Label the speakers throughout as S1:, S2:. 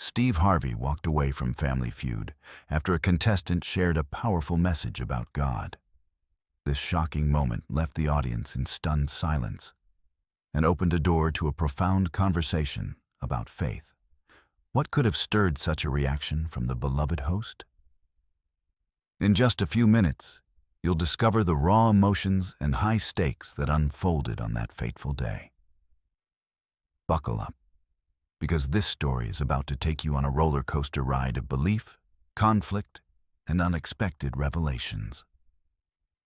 S1: Steve Harvey walked away from Family Feud after a contestant shared a powerful message about God. This shocking moment left the audience in stunned silence and opened a door to a profound conversation about faith. What could have stirred such a reaction from the beloved host? In just a few minutes, you'll discover the raw emotions and high stakes that unfolded on that fateful day. Buckle up, because this story is about to take you on a roller coaster ride of belief, conflict, and unexpected revelations.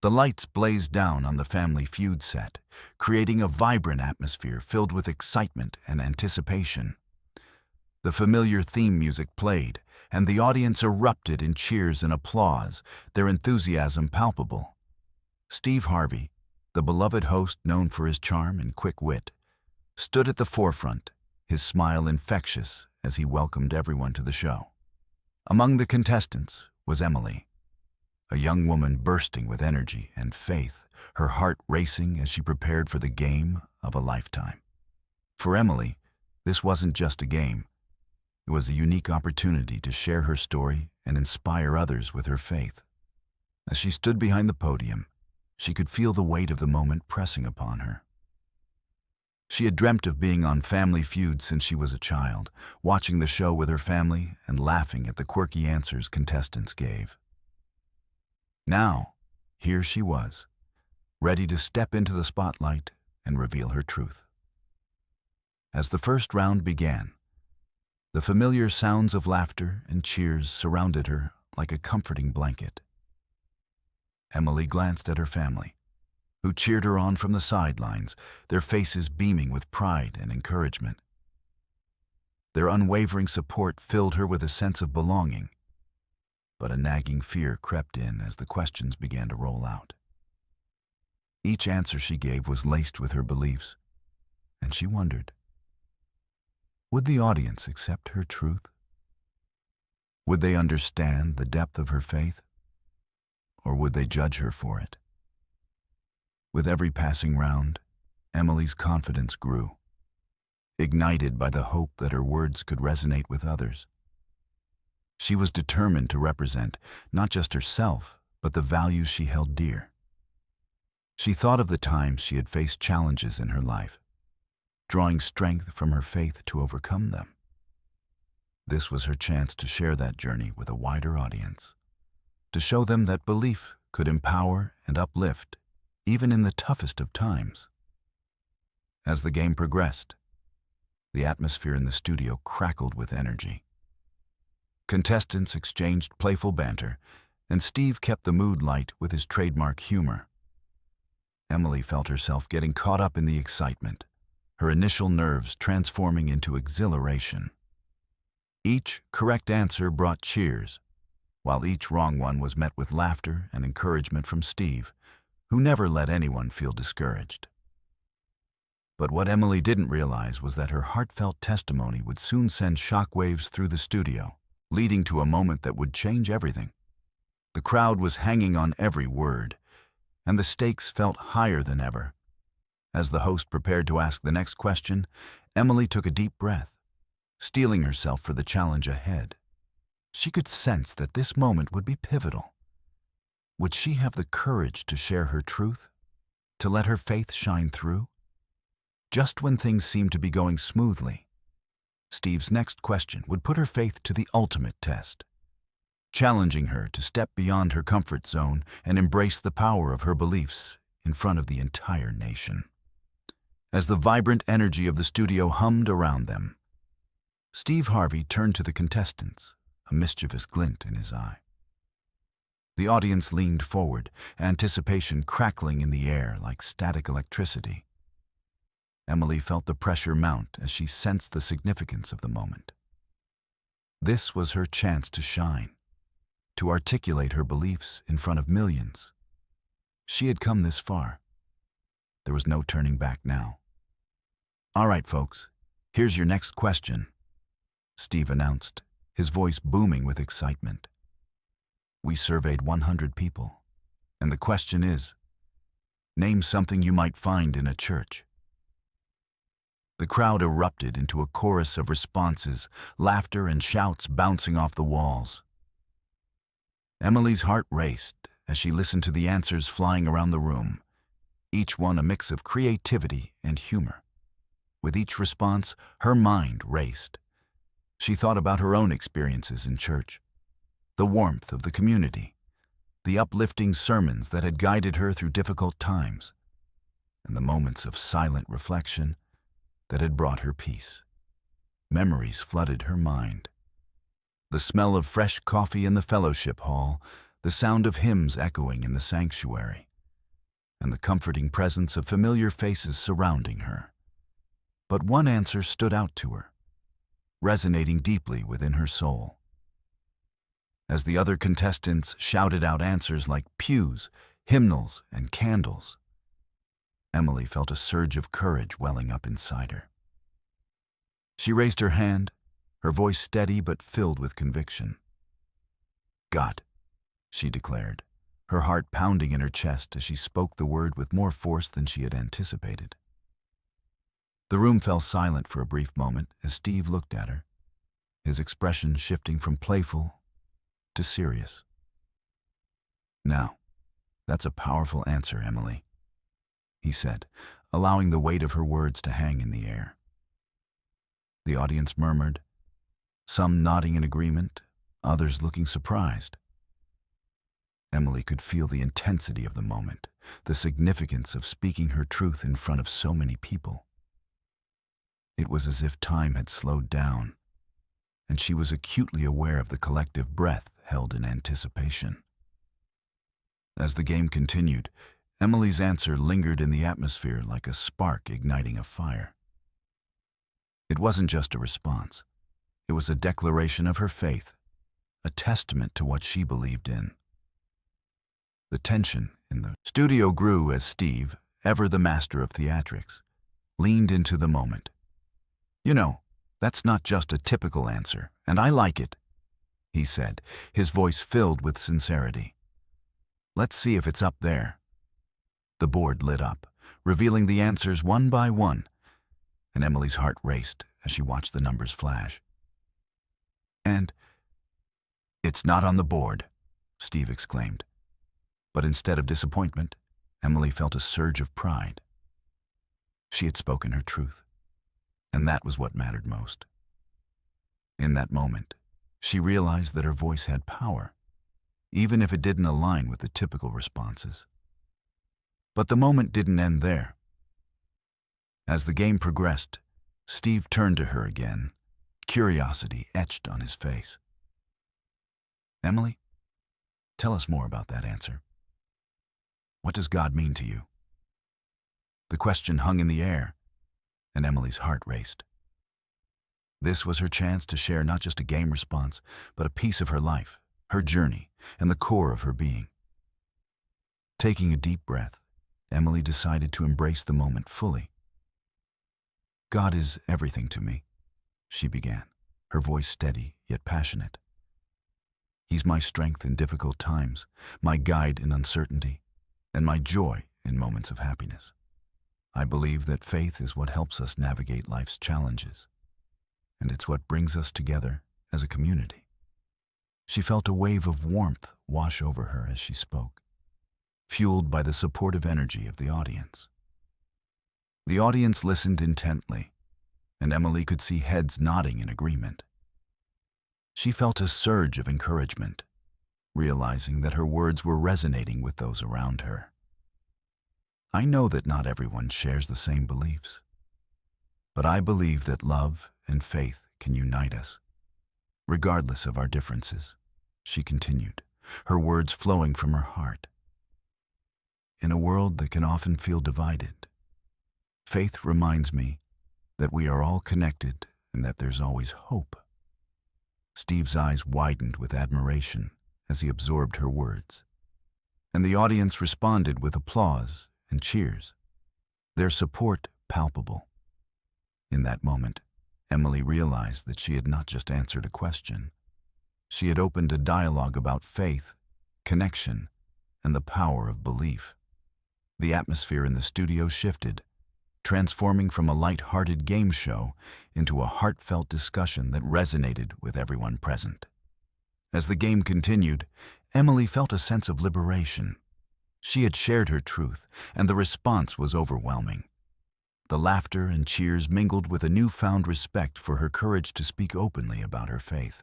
S1: The lights blazed down on the Family Feud set, creating a vibrant atmosphere filled with excitement and anticipation. The familiar theme music played, and the audience erupted in cheers and applause, their enthusiasm palpable. Steve Harvey, the beloved host known for his charm and quick wit, stood at the forefront, his smile infectious as he welcomed everyone to the show. Among the contestants was Emily, a young woman bursting with energy and faith, her heart racing as she prepared for the game of a lifetime. For Emily, this wasn't just a game. It was a unique opportunity to share her story and inspire others with her faith. As she stood behind the podium, she could feel the weight of the moment pressing upon her. She had dreamt of being on Family Feud since she was a child, watching the show with her family and laughing at the quirky answers contestants gave. Now, here she was, ready to step into the spotlight and reveal her truth. As the first round began, the familiar sounds of laughter and cheers surrounded her like a comforting blanket. Emily glanced at her family, who cheered her on from the sidelines, their faces beaming with pride and encouragement. Their unwavering support filled her with a sense of belonging, but a nagging fear crept in as the questions began to roll out. Each answer she gave was laced with her beliefs, and she wondered, would the audience accept her truth? Would they understand the depth of her faith? Or would they judge her for it? With every passing round, Emily's confidence grew, ignited by the hope that her words could resonate with others. She was determined to represent not just herself, but the values she held dear. She thought of the times she had faced challenges in her life, drawing strength from her faith to overcome them. This was her chance to share that journey with a wider audience, to show them that belief could empower and uplift, even in the toughest of times. As the game progressed, the atmosphere in the studio crackled with energy. Contestants exchanged playful banter, and Steve kept the mood light with his trademark humor. Emily felt herself getting caught up in the excitement, her initial nerves transforming into exhilaration. Each correct answer brought cheers, while each wrong one was met with laughter and encouragement from Steve, who never let anyone feel discouraged. But what Emily didn't realize was that her heartfelt testimony would soon send shockwaves through the studio, leading to a moment that would change everything. The crowd was hanging on every word, and the stakes felt higher than ever. As the host prepared to ask the next question, Emily took a deep breath, steeling herself for the challenge ahead. She could sense that this moment would be pivotal. Would she have the courage to share her truth, to let her faith shine through? Just when things seemed to be going smoothly, Steve's next question would put her faith to the ultimate test, challenging her to step beyond her comfort zone and embrace the power of her beliefs in front of the entire nation. As the vibrant energy of the studio hummed around them, Steve Harvey turned to the contestants, a mischievous glint in his eye. The audience leaned forward, anticipation crackling in the air like static electricity. Emily felt the pressure mount as she sensed the significance of the moment. This was her chance to shine, to articulate her beliefs in front of millions. She had come this far. There was no turning back now. "All right, folks, here's your next question," Steve announced, his voice booming with excitement. "We surveyed 100 people, and the question is, name something you might find in a church." The crowd erupted into a chorus of responses, laughter and shouts bouncing off the walls. Emily's heart raced as she listened to the answers flying around the room, each one a mix of creativity and humor. With each response, her mind raced. She thought about her own experiences in church, the warmth of the community, the uplifting sermons that had guided her through difficult times, and the moments of silent reflection that had brought her peace. Memories flooded her mind. The smell of fresh coffee in the fellowship hall, the sound of hymns echoing in the sanctuary, and the comforting presence of familiar faces surrounding her. But one answer stood out to her, resonating deeply within her soul. As the other contestants shouted out answers like pews, hymnals, and candles, Emily felt a surge of courage welling up inside her. She raised her hand, her voice steady but filled with conviction. "God," she declared, her heart pounding in her chest as she spoke the word with more force than she had anticipated. The room fell silent for a brief moment as Steve looked at her, his expression shifting from playful to serious. "Now, that's a powerful answer, Emily," he said, allowing the weight of her words to hang in the air. The audience murmured, some nodding in agreement, others looking surprised. Emily could feel the intensity of the moment, the significance of speaking her truth in front of so many people. It was as if time had slowed down, and she was acutely aware of the collective breath held in anticipation. As the game continued, Emily's answer lingered in the atmosphere like a spark igniting a fire. It wasn't just a response. It was a declaration of her faith, a testament to what she believed in. The tension in the studio grew as Steve, ever the master of theatrics, leaned into the moment. "You know, that's not just a typical answer, and I like it," he said, his voice filled with sincerity. "Let's see if it's up there." The board lit up, revealing the answers one by one, and Emily's heart raced as she watched the numbers flash. "And it's not on the board," Steve exclaimed. But instead of disappointment, Emily felt a surge of pride. She had spoken her truth, and that was what mattered most. In that moment, she realized that her voice had power, even if it didn't align with the typical responses. But the moment didn't end there. As the game progressed, Steve turned to her again, curiosity etched on his face. "Emily, tell us more about that answer. What does God mean to you?" The question hung in the air, and Emily's heart raced. This was her chance to share not just a game response, but a piece of her life, her journey, and the core of her being. Taking a deep breath, Emily decided to embrace the moment fully. "God is everything to me," she began, her voice steady yet passionate. "He's my strength in difficult times, my guide in uncertainty, and my joy in moments of happiness. I believe that faith is what helps us navigate life's challenges, and it's what brings us together as a community." She felt a wave of warmth wash over her as she spoke, fueled by the supportive energy of the audience. The audience listened intently, and Emily could see heads nodding in agreement. She felt a surge of encouragement, realizing that her words were resonating with those around her. "I know that not everyone shares the same beliefs, but I believe that love and faith can unite us, regardless of our differences," she continued, her words flowing from her heart. "In a world that can often feel divided, faith reminds me that we are all connected and that there's always hope." Steve's eyes widened with admiration as he absorbed her words, and the audience responded with applause and cheers, their support palpable. In that moment, Emily realized that she had not just answered a question. She had opened a dialogue about faith, connection, and the power of belief. The atmosphere in the studio shifted, transforming from a light-hearted game show into a heartfelt discussion that resonated with everyone present. As the game continued, Emily felt a sense of liberation. She had shared her truth, and the response was overwhelming. The laughter and cheers mingled with a newfound respect for her courage to speak openly about her faith.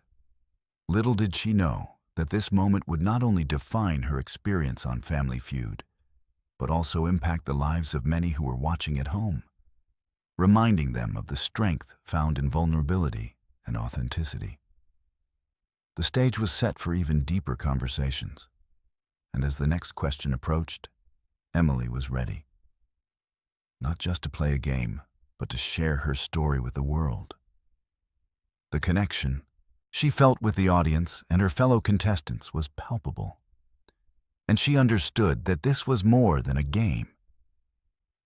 S1: Little did she know that this moment would not only define her experience on Family Feud, but also impact the lives of many who were watching at home, reminding them of the strength found in vulnerability and authenticity. The stage was set for even deeper conversations, and as the next question approached, Emily was ready. Not just to play a game, but to share her story with the world. The connection she felt with the audience and her fellow contestants was palpable, and she understood that this was more than a game.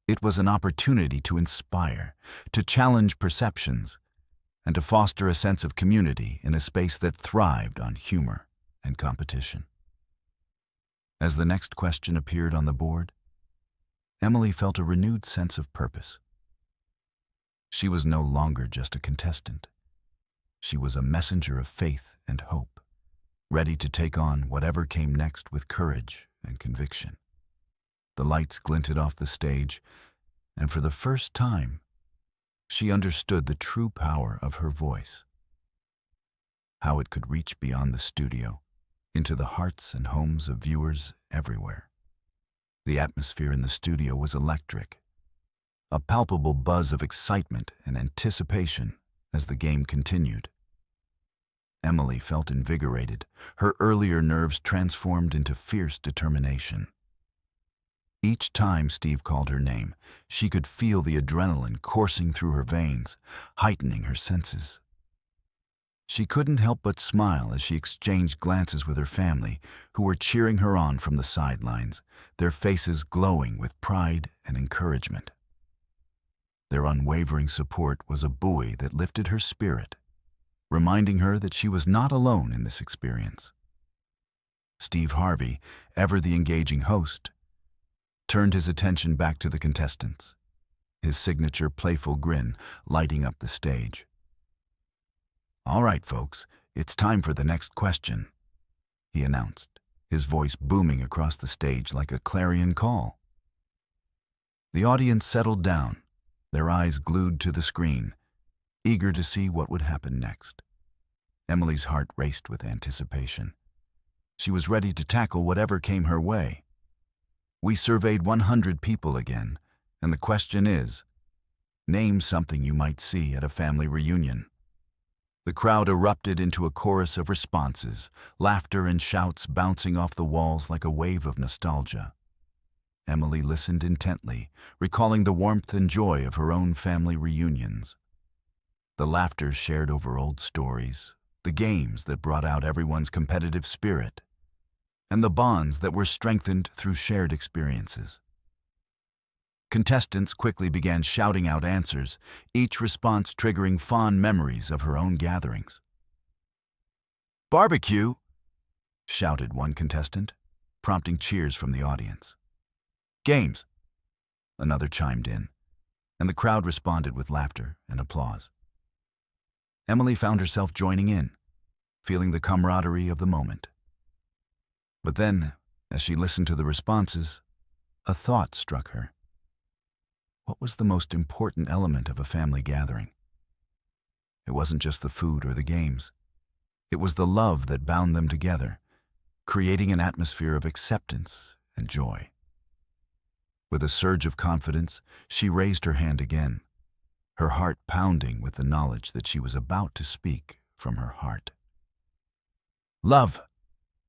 S1: It was an opportunity to inspire, to challenge perceptions, and to foster a sense of community in a space that thrived on humor and competition. As the next question appeared on the board, Emily felt a renewed sense of purpose. She was no longer just a contestant. She was a messenger of faith and hope, ready to take on whatever came next with courage and conviction. The lights glinted off the stage, and for the first time, she understood the true power of her voice, how it could reach beyond the studio, into the hearts and homes of viewers everywhere. The atmosphere in the studio was electric, a palpable buzz of excitement and anticipation as the game continued. Emily felt invigorated, her earlier nerves transformed into fierce determination. Each time Steve called her name, she could feel the adrenaline coursing through her veins, heightening her senses. She couldn't help but smile as she exchanged glances with her family, who were cheering her on from the sidelines, their faces glowing with pride and encouragement. Their unwavering support was a buoy that lifted her spirit, reminding her that she was not alone in this experience. Steve Harvey, ever the engaging host, turned his attention back to the contestants, his signature playful grin lighting up the stage. "All right, folks, it's time for the next question," he announced, his voice booming across the stage like a clarion call. The audience settled down, their eyes glued to the screen, eager to see what would happen next. Emily's heart raced with anticipation. She was ready to tackle whatever came her way. We surveyed 100 people again, and the question is, name something you might see at a family reunion. The crowd erupted into a chorus of responses, laughter and shouts bouncing off the walls like a wave of nostalgia. Emily listened intently, recalling the warmth and joy of her own family reunions. The laughter shared over old stories, the games that brought out everyone's competitive spirit, and the bonds that were strengthened through shared experiences. Contestants quickly began shouting out answers, each response triggering fond memories of her own gatherings. "Barbecue!" shouted one contestant, prompting cheers from the audience. "Games!" another chimed in, and the crowd responded with laughter and applause. Emily found herself joining in, feeling the camaraderie of the moment. But then, as she listened to the responses, a thought struck her. What was the most important element of a family gathering? It wasn't just the food or the games. It was the love that bound them together, creating an atmosphere of acceptance and joy. With a surge of confidence, she raised her hand again, her heart pounding with the knowledge that she was about to speak from her heart. "Love!"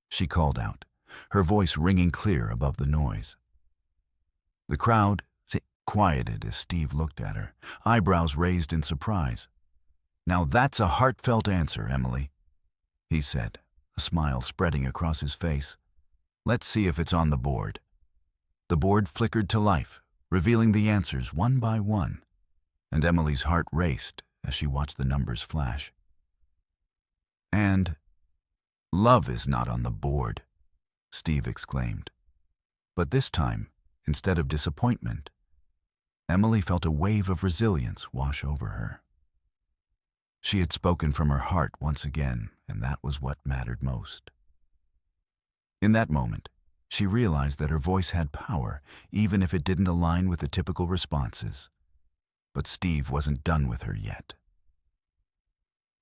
S1: she called out, her voice ringing clear above the noise. The crowd quieted as Steve looked at her, eyebrows raised in surprise. "Now that's a heartfelt answer, Emily," he said, a smile spreading across his face. "Let's see if it's on the board." The board flickered to life, revealing the answers one by one, and Emily's heart raced as she watched the numbers flash. "And love is not on the board," Steve exclaimed. But this time, instead of disappointment, Emily felt a wave of resilience wash over her. She had spoken from her heart once again, and that was what mattered most. In that moment, she realized that her voice had power, even if it didn't align with the typical responses. But Steve wasn't done with her yet.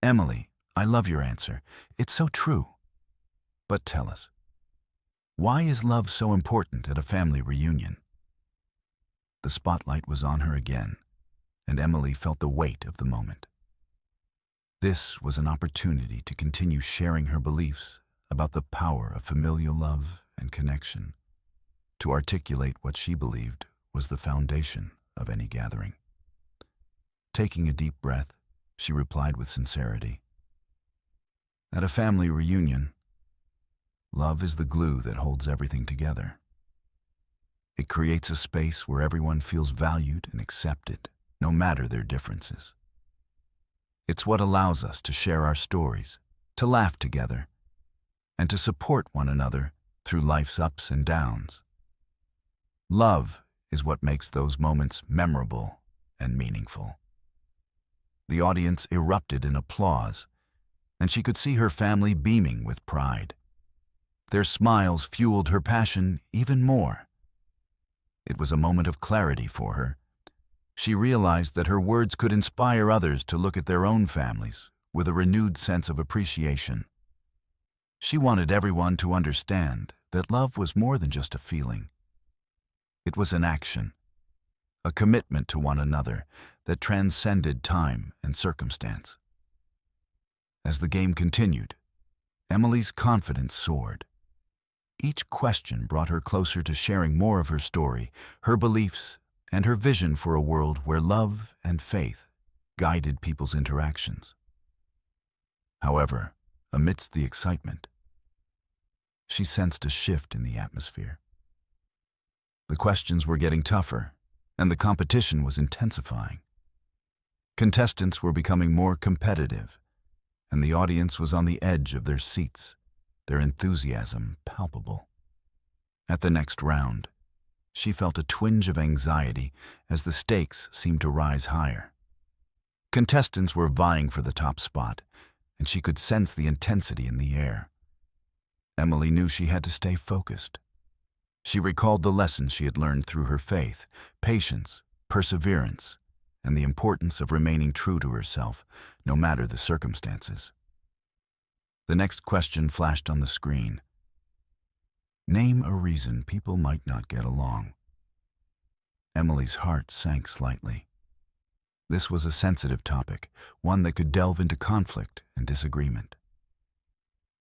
S1: "Emily, I love your answer. It's so true. But tell us, why is love so important at a family reunion?" The spotlight was on her again, and Emily felt the weight of the moment. This was an opportunity to continue sharing her beliefs about the power of familial love and connection, to articulate what she believed was the foundation of any gathering. Taking a deep breath, she replied with sincerity, "At a family reunion, love is the glue that holds everything together. It creates a space where everyone feels valued and accepted, no matter their differences. It's what allows us to share our stories, to laugh together, and to support one another through life's ups and downs. Love is what makes those moments memorable and meaningful." The audience erupted in applause, and she could see her family beaming with pride. Their smiles fueled her passion even more. It was a moment of clarity for her. She realized that her words could inspire others to look at their own families with a renewed sense of appreciation. She wanted everyone to understand that love was more than just a feeling. It was an action, a commitment to one another that transcended time and circumstance. As the game continued, Emily's confidence soared. Each question brought her closer to sharing more of her story, her beliefs, and her vision for a world where love and faith guided people's interactions. However, amidst the excitement, she sensed a shift in the atmosphere. The questions were getting tougher, and the competition was intensifying. Contestants were becoming more competitive, and the audience was on the edge of their seats, their enthusiasm palpable. At the next round, she felt a twinge of anxiety as the stakes seemed to rise higher. Contestants were vying for the top spot, and she could sense the intensity in the air. Emily knew she had to stay focused. She recalled the lessons she had learned through her faith, patience, perseverance, and the importance of remaining true to herself, no matter the circumstances. The next question flashed on the screen. "Name a reason people might not get along." Emily's heart sank slightly. This was a sensitive topic, one that could delve into conflict and disagreement.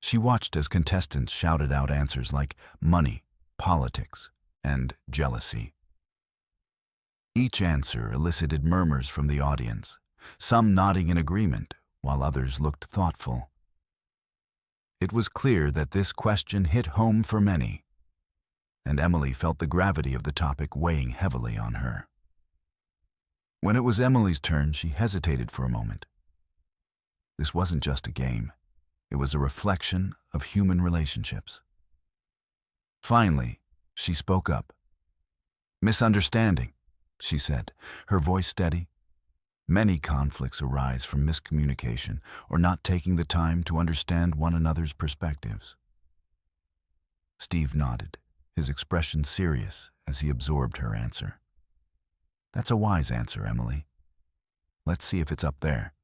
S1: She watched as contestants shouted out answers like money, politics, and jealousy. Each answer elicited murmurs from the audience, some nodding in agreement, while others looked thoughtful. It was clear that this question hit home for many, and Emily felt the gravity of the topic weighing heavily on her. When it was Emily's turn, she hesitated for a moment. This wasn't just a game. It was a reflection of human relationships. Finally, she spoke up. "Misunderstanding," she said, her voice steady. "Many conflicts arise from miscommunication or not taking the time to understand one another's perspectives." Steve nodded, his expression serious as he absorbed her answer. "That's a wise answer, Emily. Let's see if it's up there."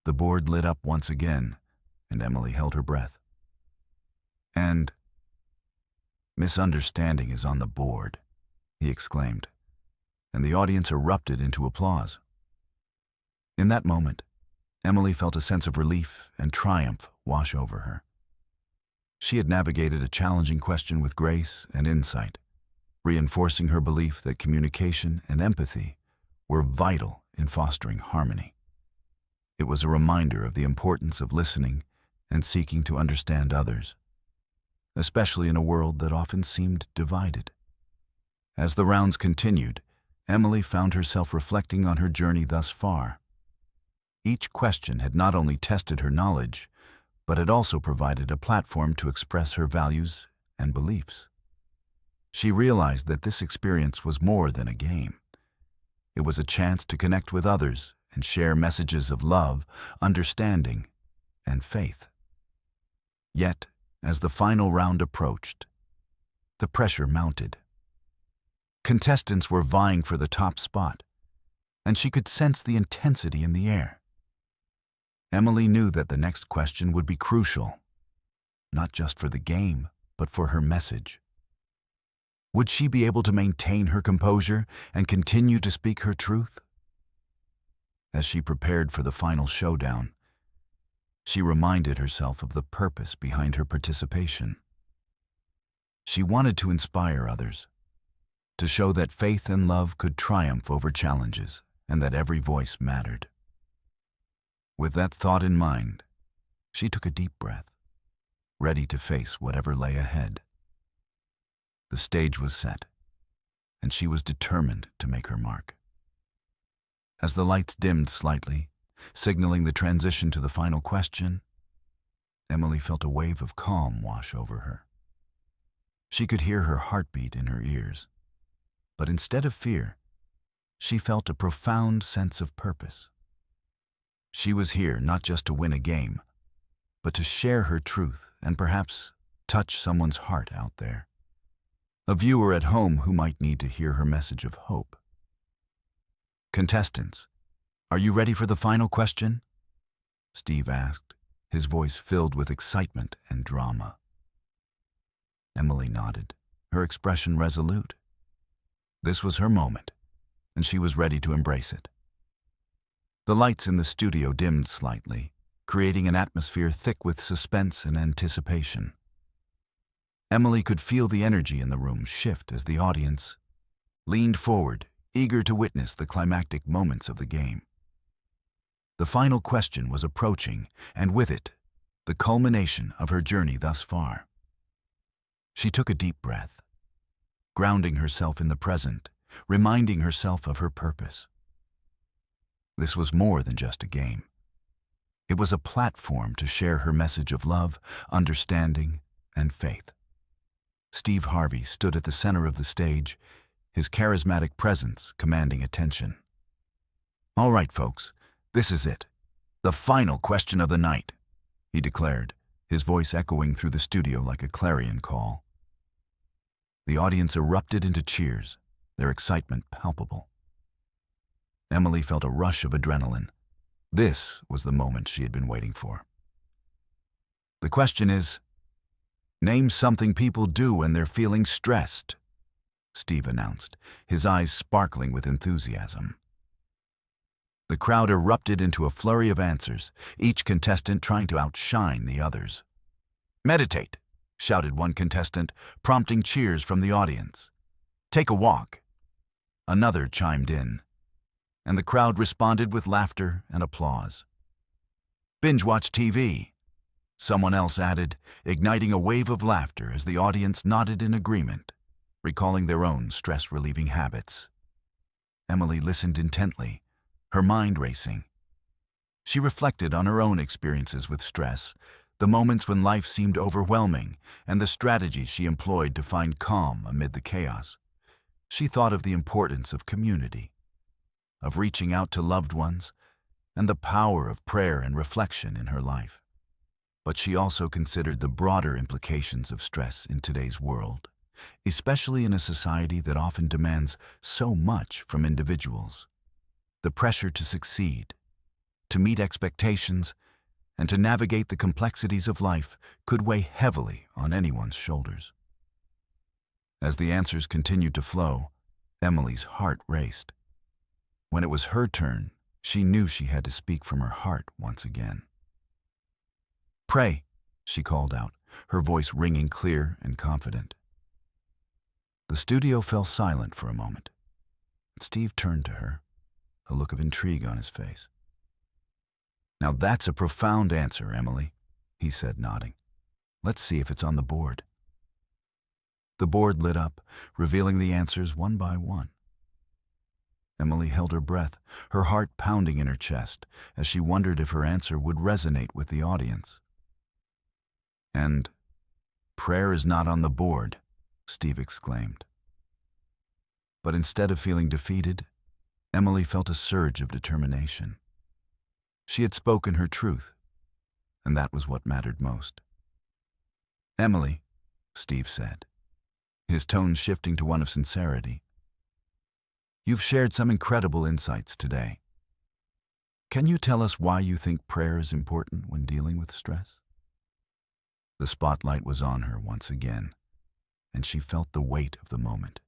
S1: The board lit up once again, and Emily held her breath. "And misunderstanding is on the board," he exclaimed, and the audience erupted into applause. In that moment, Emily felt a sense of relief and triumph wash over her. She had navigated a challenging question with grace and insight, reinforcing her belief that communication and empathy were vital in fostering harmony. It was a reminder of the importance of listening and seeking to understand others, especially in a world that often seemed divided. As the rounds continued, Emily found herself reflecting on her journey thus far. Each question had not only tested her knowledge, but had also provided a platform to express her values and beliefs. She realized that this experience was more than a game. It was a chance to connect with others and share messages of love, understanding, and faith. Yet, as the final round approached, the pressure mounted. Contestants were vying for the top spot, and she could sense the intensity in the air. Emily knew that the next question would be crucial, not just for the game, but for her message. Would she be able to maintain her composure and continue to speak her truth? As she prepared for the final showdown, she reminded herself of the purpose behind her participation. She wanted to inspire others, to show that faith and love could triumph over challenges and that every voice mattered. With that thought in mind, she took a deep breath, ready to face whatever lay ahead. The stage was set, and she was determined to make her mark. As the lights dimmed slightly, signaling the transition to the final question, Emily felt a wave of calm wash over her. She could hear her heartbeat in her ears, but instead of fear, she felt a profound sense of purpose. She was here not just to win a game, but to share her truth and perhaps touch someone's heart out there. A viewer at home who might need to hear her message of hope. Contestants, are you ready for the final question? Steve asked, his voice filled with excitement and drama. Emily nodded, her expression resolute. This was her moment, and she was ready to embrace it. The lights in the studio dimmed slightly, creating an atmosphere thick with suspense and anticipation. Emily could feel the energy in the room shift as the audience leaned forward, eager to witness the climactic moments of the game. The final question was approaching, and with it, the culmination of her journey thus far. She took a deep breath, grounding herself in the present, reminding herself of her purpose. This was more than just a game. It was a platform to share her message of love, understanding, and faith. Steve Harvey stood at the center of the stage, his charismatic presence commanding attention. "All right, folks, this is it. The final question of the night," he declared, his voice echoing through the studio like a clarion call. The audience erupted into cheers, their excitement palpable. Emily felt a rush of adrenaline. This was the moment she had been waiting for. The question is, name something people do when they're feeling stressed, Steve announced, his eyes sparkling with enthusiasm. The crowd erupted into a flurry of answers, each contestant trying to outshine the others. "Meditate," shouted one contestant, prompting cheers from the audience. "Take a walk," another chimed in, and the crowd responded with laughter and applause. "Binge watch TV," someone else added, igniting a wave of laughter as the audience nodded in agreement, recalling their own stress-relieving habits. Emily listened intently, her mind racing. She reflected on her own experiences with stress, the moments when life seemed overwhelming, and the strategies she employed to find calm amid the chaos. She thought of the importance of community, of reaching out to loved ones, and the power of prayer and reflection in her life. But she also considered the broader implications of stress in today's world, especially in a society that often demands so much from individuals. The pressure to succeed, to meet expectations, and to navigate the complexities of life could weigh heavily on anyone's shoulders. As the answers continued to flow, Emily's heart raced. When it was her turn, she knew she had to speak from her heart once again. "Pray," she called out, her voice ringing clear and confident. The studio fell silent for a moment. Steve turned to her, a look of intrigue on his face. "Now that's a profound answer, Emily," he said, nodding. "Let's see if it's on the board." The board lit up, revealing the answers one by one. Emily held her breath, her heart pounding in her chest, as she wondered if her answer would resonate with the audience. "And prayer is not on the board," Steve exclaimed. But instead of feeling defeated, Emily felt a surge of determination. She had spoken her truth, and that was what mattered most. "Emily," Steve said, his tone shifting to one of sincerity, "you've shared some incredible insights today. Can you tell us why you think prayer is important when dealing with stress?" The spotlight was on her once again, and she felt the weight of the moment.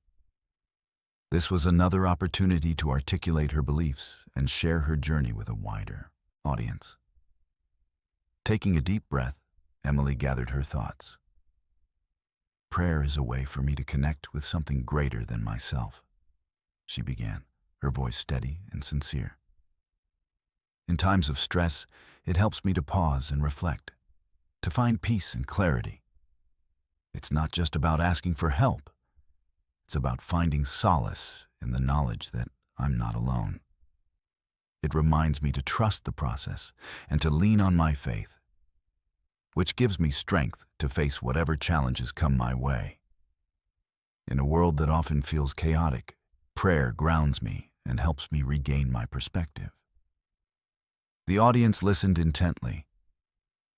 S1: This was another opportunity to articulate her beliefs and share her journey with a wider audience. Taking a deep breath, Emily gathered her thoughts. "Prayer is a way for me to connect with something greater than myself," she began, her voice steady and sincere. "In times of stress, it helps me to pause and reflect, to find peace and clarity. It's not just about asking for help. It's about finding solace in the knowledge that I'm not alone. It reminds me to trust the process and to lean on my faith, which gives me strength to face whatever challenges come my way. In a world that often feels chaotic, prayer grounds me and helps me regain my perspective." The audience listened intently,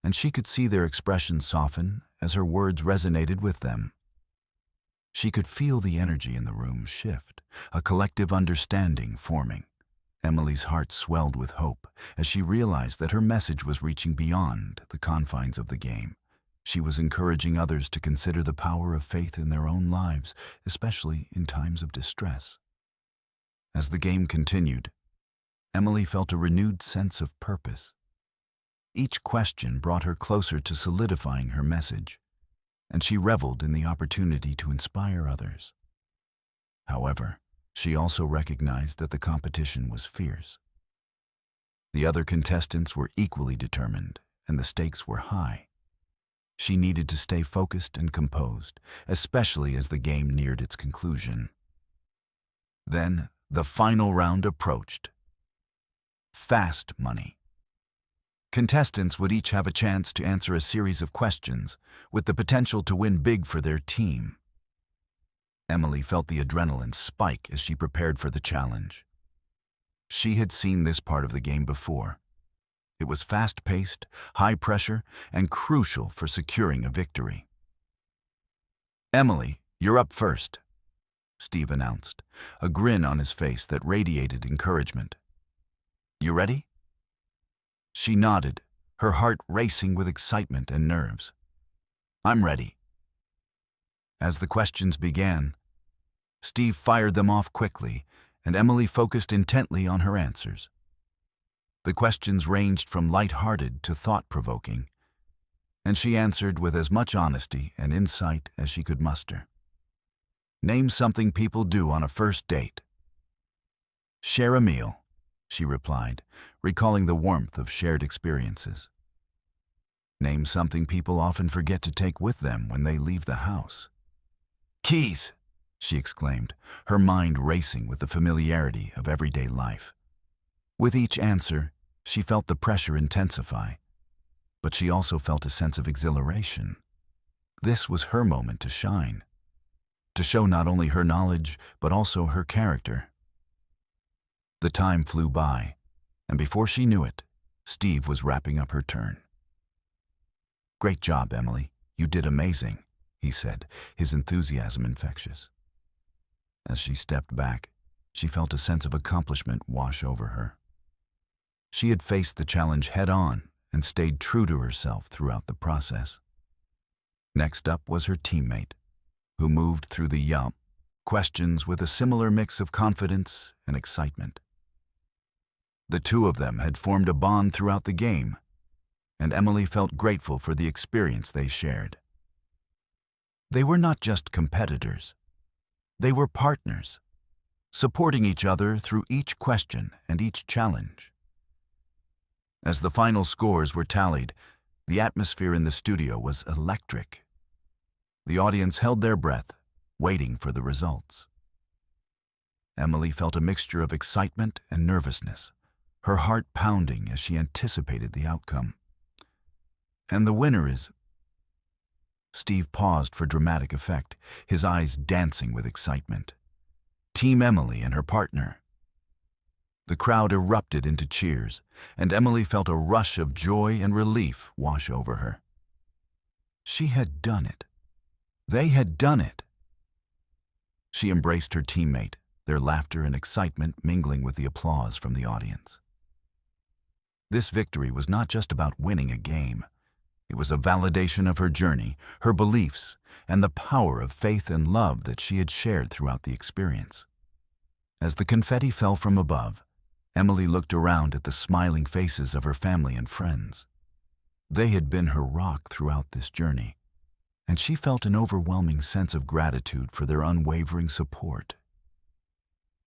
S1: and she could see their expressions soften as her words resonated with them. She could feel the energy in the room shift, a collective understanding forming. Emily's heart swelled with hope as she realized that her message was reaching beyond the confines of the game. She was encouraging others to consider the power of faith in their own lives, especially in times of distress. As the game continued, Emily felt a renewed sense of purpose. Each question brought her closer to solidifying her message, and she reveled in the opportunity to inspire others. However, she also recognized that the competition was fierce. The other contestants were equally determined, and the stakes were high. She needed to stay focused and composed, especially as the game neared its conclusion. Then, the final round approached. Fast money. Contestants would each have a chance to answer a series of questions, with the potential to win big for their team. Emily felt the adrenaline spike as she prepared for the challenge. She had seen this part of the game before. It was fast-paced, high-pressure, and crucial for securing a victory. "Emily, you're up first," Steve announced, a grin on his face that radiated encouragement. "You ready?" She nodded, her heart racing with excitement and nerves. "I'm ready." As the questions began, Steve fired them off quickly, and Emily focused intently on her answers. The questions ranged from light-hearted to thought-provoking, and she answered with as much honesty and insight as she could muster. "Name something people do on a first date." "Share a meal," she replied, recalling the warmth of shared experiences. "Name something people often forget to take with them when they leave the house." "Keys," she exclaimed, her mind racing with the familiarity of everyday life. With each answer, she felt the pressure intensify, but she also felt a sense of exhilaration. This was her moment to shine, to show not only her knowledge, but also her character. The time flew by, and before she knew it, Steve was wrapping up her turn. "Great job, Emily. You did amazing," he said, his enthusiasm infectious. As she stepped back, she felt a sense of accomplishment wash over her. She had faced the challenge head-on and stayed true to herself throughout the process. Next up was her teammate, who moved through the questions with a similar mix of confidence and excitement. The two of them had formed a bond throughout the game, and Emily felt grateful for the experience they shared. They were not just competitors. They were partners, supporting each other through each question and each challenge. As the final scores were tallied, the atmosphere in the studio was electric. The audience held their breath, waiting for the results. Emily felt a mixture of excitement and nervousness, her heart pounding as she anticipated the outcome. "And the winner is—" Steve paused for dramatic effect, his eyes dancing with excitement. "Team Emily and her partner." The crowd erupted into cheers, and Emily felt a rush of joy and relief wash over her. She had done it. They had done it. She embraced her teammate, their laughter and excitement mingling with the applause from the audience. This victory was not just about winning a game. It was a validation of her journey, her beliefs, and the power of faith and love that she had shared throughout the experience. As the confetti fell from above, Emily looked around at the smiling faces of her family and friends. They had been her rock throughout this journey, and she felt an overwhelming sense of gratitude for their unwavering support.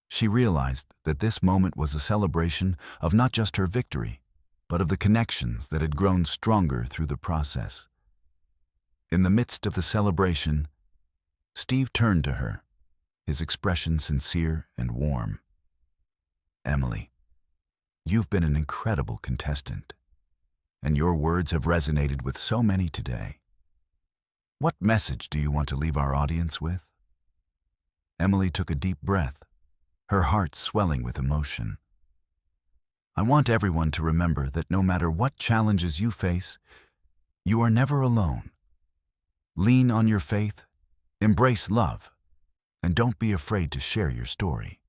S1: She realized that this moment was a celebration of not just her victory, but of the connections that had grown stronger through the process. In the midst of the celebration, Steve turned to her, his expression sincere and warm. "Emily, you've been an incredible contestant, and your words have resonated with so many today. What message do you want to leave our audience with?" Emily took a deep breath, her heart swelling with emotion. "I want everyone to remember that no matter what challenges you face, you are never alone. Lean on your faith, embrace love, and don't be afraid to share your story.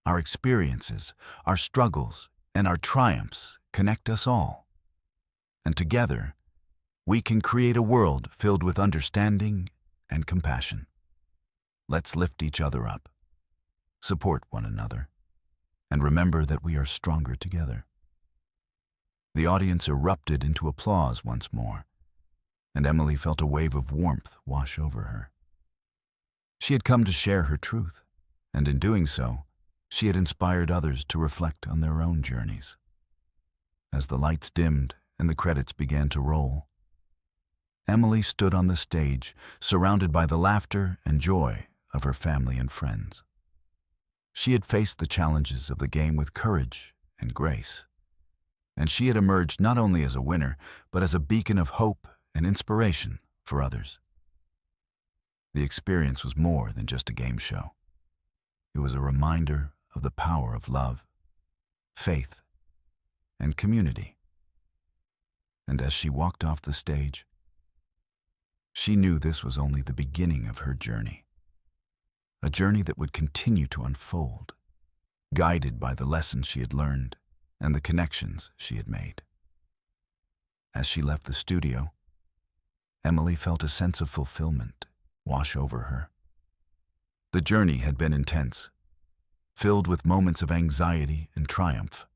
S1: Our experiences, our struggles, and our triumphs connect us all. And together, we can create a world filled with understanding and compassion. Let's lift each other up, support one another, and remember that we are stronger together." The audience erupted into applause once more, and Emily felt a wave of warmth wash over her. She had come to share her truth, and in doing so, she had inspired others to reflect on their own journeys. As the lights dimmed and the credits began to roll, Emily stood on the stage, surrounded by the laughter and joy of her family and friends. She had faced the challenges of the game with courage and grace, and she had emerged not only as a winner, but as a beacon of hope and inspiration for others. The experience was more than just a game show. It was a reminder of the power of love, faith, and community. And as she walked off the stage, she knew this was only the beginning of her journey, a journey that would continue to unfold, guided by the lessons she had learned and the connections she had made. As she left the studio, Emily felt a sense of fulfillment wash over her. The journey had been intense, filled with moments of anxiety and triumph,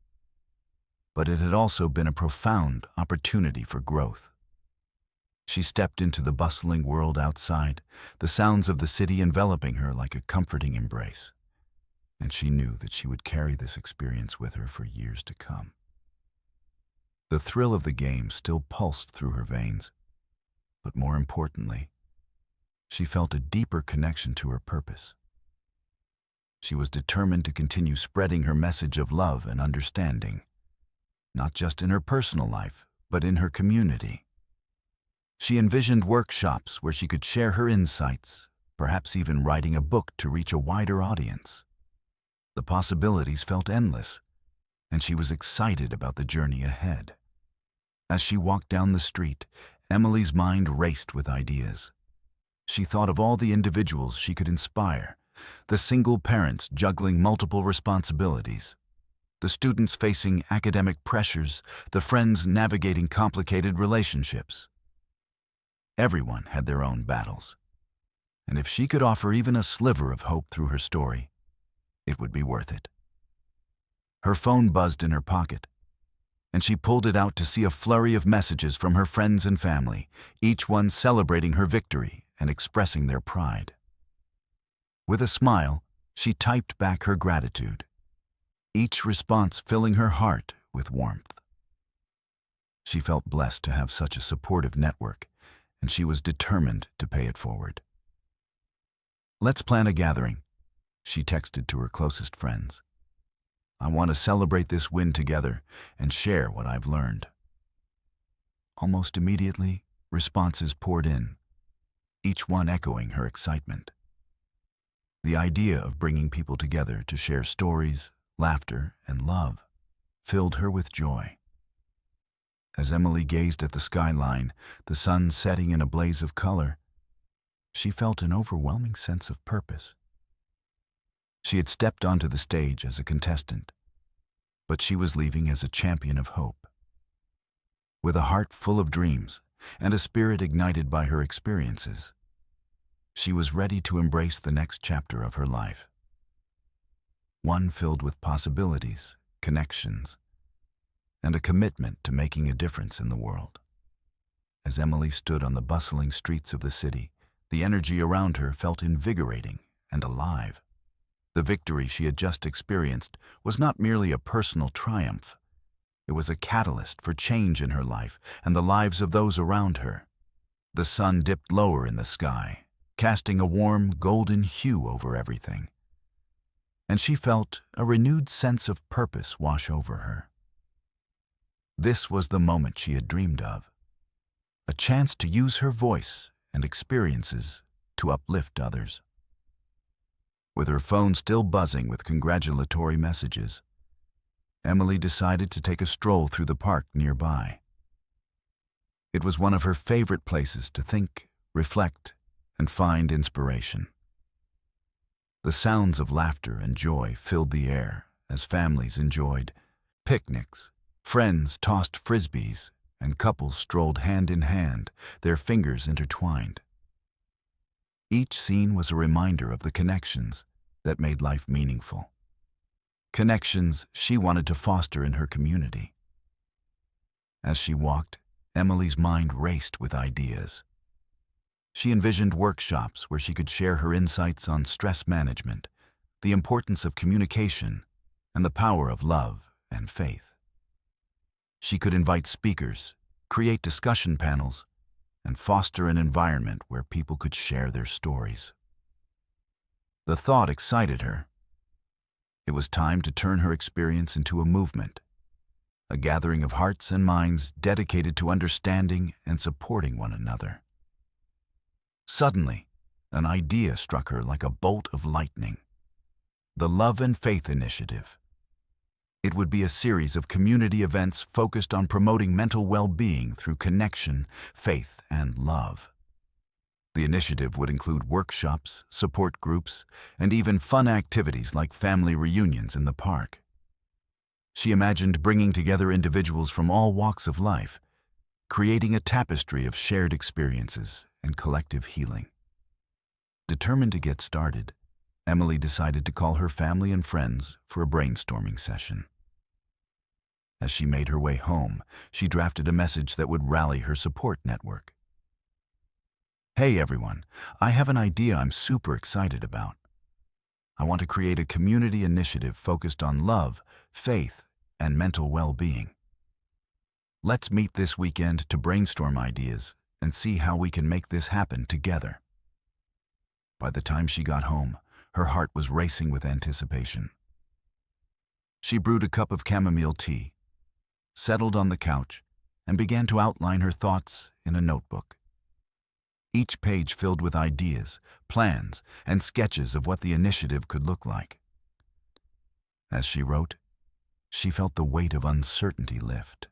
S1: but it had also been a profound opportunity for growth. She stepped into the bustling world outside, the sounds of the city enveloping her like a comforting embrace, and she knew that she would carry this experience with her for years to come. The thrill of the game still pulsed through her veins, but more importantly, she felt a deeper connection to her purpose. She was determined to continue spreading her message of love and understanding, not just in her personal life, but in her community. She envisioned workshops where she could share her insights, perhaps even writing a book to reach a wider audience. The possibilities felt endless, and she was excited about the journey ahead. As she walked down the street, Emily's mind raced with ideas. She thought of all the individuals she could inspire, the single parents juggling multiple responsibilities, the students facing academic pressures, the friends navigating complicated relationships. Everyone had their own battles, and if she could offer even a sliver of hope through her story, it would be worth it. Her phone buzzed in her pocket, and she pulled it out to see a flurry of messages from her friends and family, each one celebrating her victory and expressing their pride. With a smile, she typed back her gratitude, each response filling her heart with warmth. She felt blessed to have such a supportive network, and she was determined to pay it forward. "Let's plan a gathering," she texted to her closest friends. "I want to celebrate this win together and share what I've learned." Almost immediately, responses poured in, each one echoing her excitement. The idea of bringing people together to share stories, laughter, and love filled her with joy. As Emily gazed at the skyline, the sun setting in a blaze of color, she felt an overwhelming sense of purpose. She had stepped onto the stage as a contestant, but she was leaving as a champion of hope. With a heart full of dreams and a spirit ignited by her experiences, she was ready to embrace the next chapter of her life. One filled with possibilities, connections, and a commitment to making a difference in the world. As Emily stood on the bustling streets of the city, the energy around her felt invigorating and alive. The victory she had just experienced was not merely a personal triumph. It was a catalyst for change in her life and the lives of those around her. The sun dipped lower in the sky, casting a warm, golden hue over everything, and she felt a renewed sense of purpose wash over her. This was the moment she had dreamed of, a chance to use her voice and experiences to uplift others. With her phone still buzzing with congratulatory messages, Emily decided to take a stroll through the park nearby. It was one of her favorite places to think, reflect, and find inspiration. The sounds of laughter and joy filled the air as families enjoyed picnics, friends tossed frisbees, and couples strolled hand in hand, their fingers intertwined. Each scene was a reminder of the connections that made life meaningful. Connections she wanted to foster in her community. As she walked, Emily's mind raced with ideas. She envisioned workshops where she could share her insights on stress management, the importance of communication, and the power of love and faith. She could invite speakers, create discussion panels, and foster an environment where people could share their stories. The thought excited her. It was time to turn her experience into a movement, a gathering of hearts and minds dedicated to understanding and supporting one another. Suddenly, an idea struck her like a bolt of lightning. The Love and Faith Initiative. It would be a series of community events focused on promoting mental well-being through connection, faith, and love. The initiative would include workshops, support groups, and even fun activities like family reunions in the park. She imagined bringing together individuals from all walks of life, creating a tapestry of shared experiences and collective healing. Determined to get started, Emily decided to call her family and friends for a brainstorming session. As she made her way home, she drafted a message that would rally her support network. Hey everyone, I have an idea I'm super excited about. I want to create a community initiative focused on love, faith, and mental well-being. Let's meet this weekend to brainstorm ideas and see how we can make this happen together. By the time she got home, her heart was racing with anticipation. She brewed a cup of chamomile tea, settled on the couch, and began to outline her thoughts in a notebook. Each page filled with ideas, plans, and sketches of what the initiative could look like. As she wrote, she felt the weight of uncertainty lift.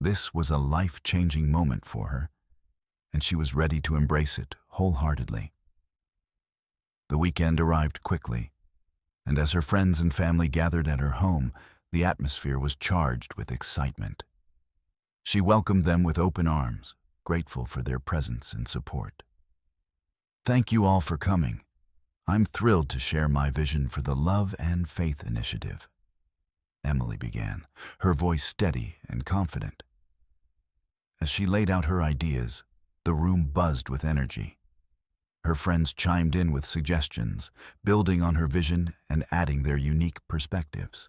S1: This was a life-changing moment for her, and she was ready to embrace it wholeheartedly. The weekend arrived quickly, and as her friends and family gathered at her home, the atmosphere was charged with excitement. She welcomed them with open arms, grateful for their presence and support. Thank you all for coming. I'm thrilled to share my vision for the Love and Faith Initiative. Emily began, her voice steady and confident. As she laid out her ideas, the room buzzed with energy. Her friends chimed in with suggestions, building on her vision and adding their unique perspectives.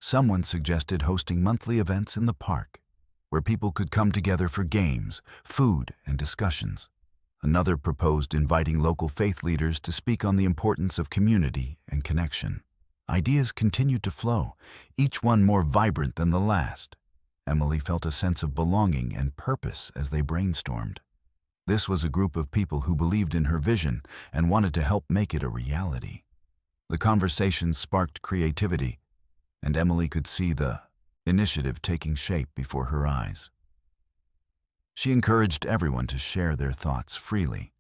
S1: Someone suggested hosting monthly events in the park, where people could come together for games, food, and discussions. Another proposed inviting local faith leaders to speak on the importance of community and connection. Ideas continued to flow, each one more vibrant than the last. Emily felt a sense of belonging and purpose as they brainstormed. This was a group of people who believed in her vision and wanted to help make it a reality. The conversation sparked creativity, and Emily could see the initiative taking shape before her eyes. She encouraged everyone to share their thoughts freely,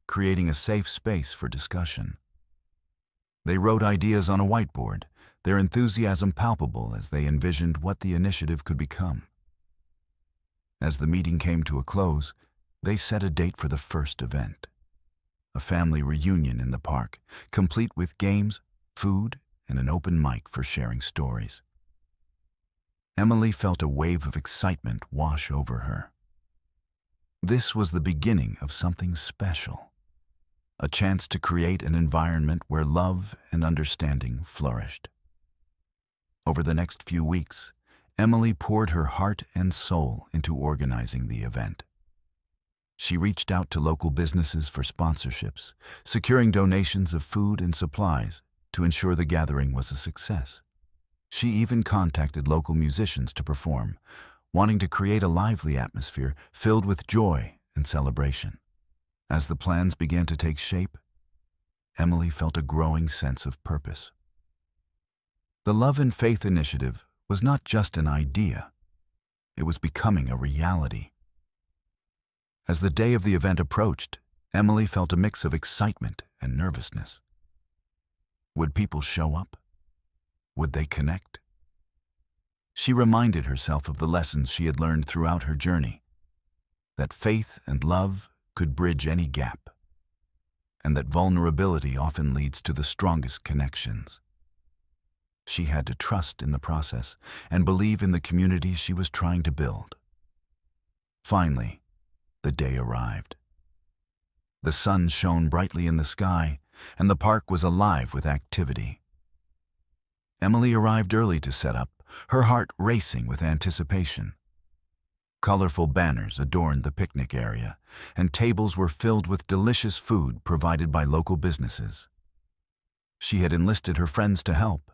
S1: creating a safe space for discussion. They wrote ideas on a whiteboard, their enthusiasm palpable as they envisioned what the initiative could become. As the meeting came to a close, they set a date for the first event. A family reunion in the park, complete with games, food, and an open mic for sharing stories. Emily felt a wave of excitement wash over her. This was the beginning of something special, a chance to create an environment where love and understanding flourished. Over the next few weeks, Emily poured her heart and soul into organizing the event. She reached out to local businesses for sponsorships, securing donations of food and supplies to ensure the gathering was a success. She even contacted local musicians to perform, wanting to create a lively atmosphere filled with joy and celebration. As the plans began to take shape, Emily felt a growing sense of purpose. The Love and Faith Initiative was not just an idea, it was becoming a reality. As the day of the event approached, Emily felt a mix of excitement and nervousness. Would people show up? Would they connect? She reminded herself of the lessons she had learned throughout her journey, that faith and love could bridge any gap, and that vulnerability often leads to the strongest connections. She had to trust in the process and believe in the community she was trying to build. Finally, the day arrived. The sun shone brightly in the sky, and the park was alive with activity. Emily arrived early to set up, her heart racing with anticipation. Colorful banners adorned the picnic area, and tables were filled with delicious food provided by local businesses. She had enlisted her friends to help,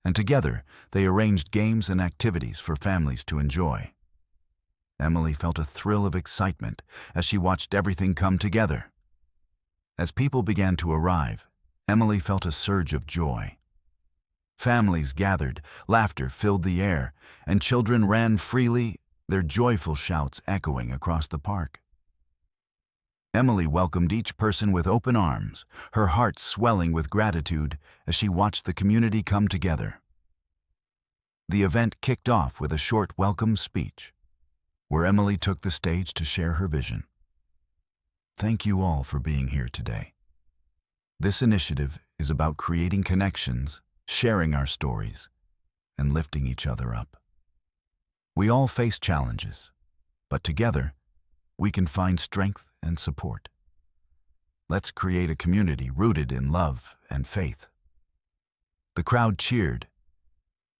S1: and together they arranged games and activities for families to enjoy. Emily felt a thrill of excitement as she watched everything come together. As people began to arrive, Emily felt a surge of joy. Families gathered, laughter filled the air, and children ran freely, their joyful shouts echoing across the park. Emily welcomed each person with open arms, her heart swelling with gratitude as she watched the community come together. The event kicked off with a short welcome speech, where Emily took the stage to share her vision. Thank you all for being here today. This initiative is about creating connections, sharing our stories, and lifting each other up. We all face challenges, but together, we can find strength and support. Let's create a community rooted in love and faith. The crowd cheered,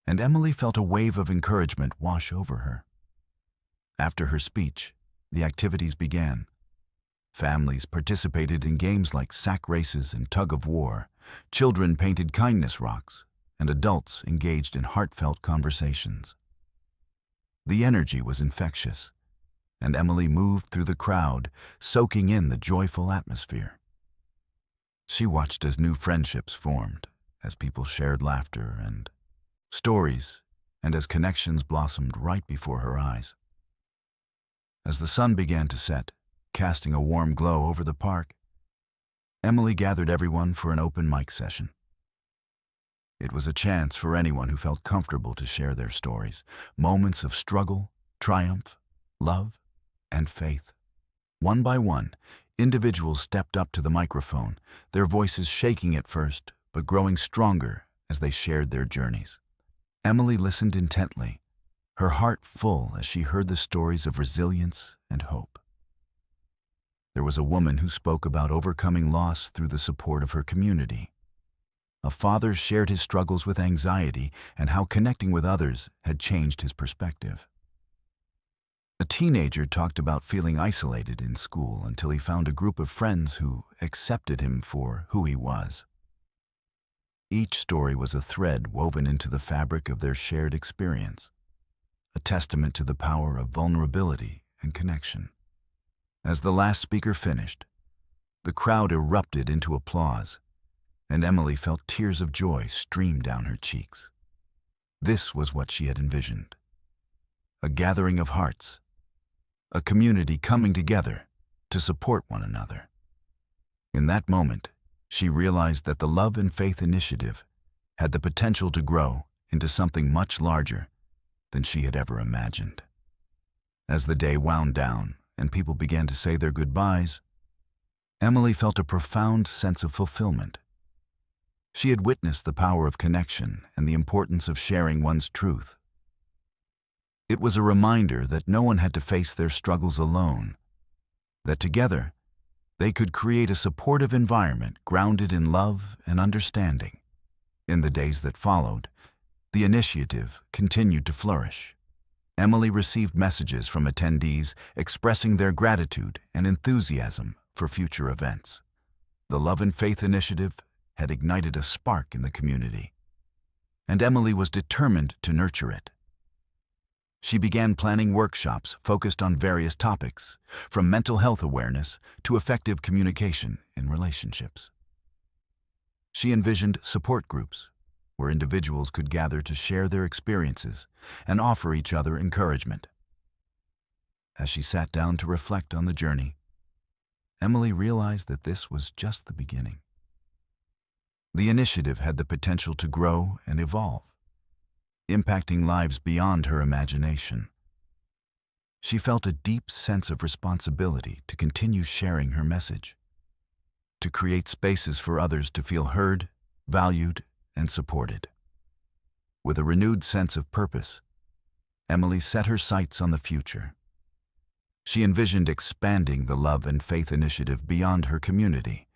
S1: and Emily felt a wave of encouragement wash over her. After her speech, the activities began. Families participated in games like sack races and tug-of-war. Children painted kindness rocks, and adults engaged in heartfelt conversations. The energy was infectious, and Emily moved through the crowd, soaking in the joyful atmosphere. She watched as new friendships formed, as people shared laughter and stories, and as connections blossomed right before her eyes. As the sun began to set, casting a warm glow over the park, Emily gathered everyone for an open mic session. It was a chance for anyone who felt comfortable to share their stories, moments of struggle, triumph, love, and faith. One by one, individuals stepped up to the microphone, their voices shaking at first, but growing stronger as they shared their journeys. Emily listened intently, her heart full as she heard the stories of resilience and hope. There was a woman who spoke about overcoming loss through the support of her community. A father shared his struggles with anxiety and how connecting with others had changed his perspective. A teenager talked about feeling isolated in school until he found a group of friends who accepted him for who he was. Each story was a thread woven into the fabric of their shared experience, a testament to the power of vulnerability and connection. As the last speaker finished, the crowd erupted into applause, and Emily felt tears of joy stream down her cheeks. This was what she had envisioned: a gathering of hearts, a community coming together to support one another. In that moment, she realized that the Love and Faith initiative had the potential to grow into something much larger than she had ever imagined. As the day wound down and people began to say their goodbyes, Emily felt a profound sense of fulfillment. She had witnessed the power of connection and the importance of sharing one's truth. It was a reminder that no one had to face their struggles alone, that together they could create a supportive environment grounded in love and understanding. In the days that followed, the initiative continued to flourish. Emily received messages from attendees expressing their gratitude and enthusiasm for future events. The Love and Faith initiative had ignited a spark in the community, and Emily was determined to nurture it. She began planning workshops focused on various topics, from mental health awareness to effective communication in relationships. She envisioned support groups where individuals could gather to share their experiences and offer each other encouragement. As she sat down to reflect on the journey, Emily realized that this was just the beginning. The initiative had the potential to grow and evolve, impacting lives beyond her imagination. She felt a deep sense of responsibility to continue sharing her message, to create spaces for others to feel heard, valued, and supported. With a renewed sense of purpose, Emily set her sights on the future. She envisioned expanding the Love and Faith initiative beyond her community,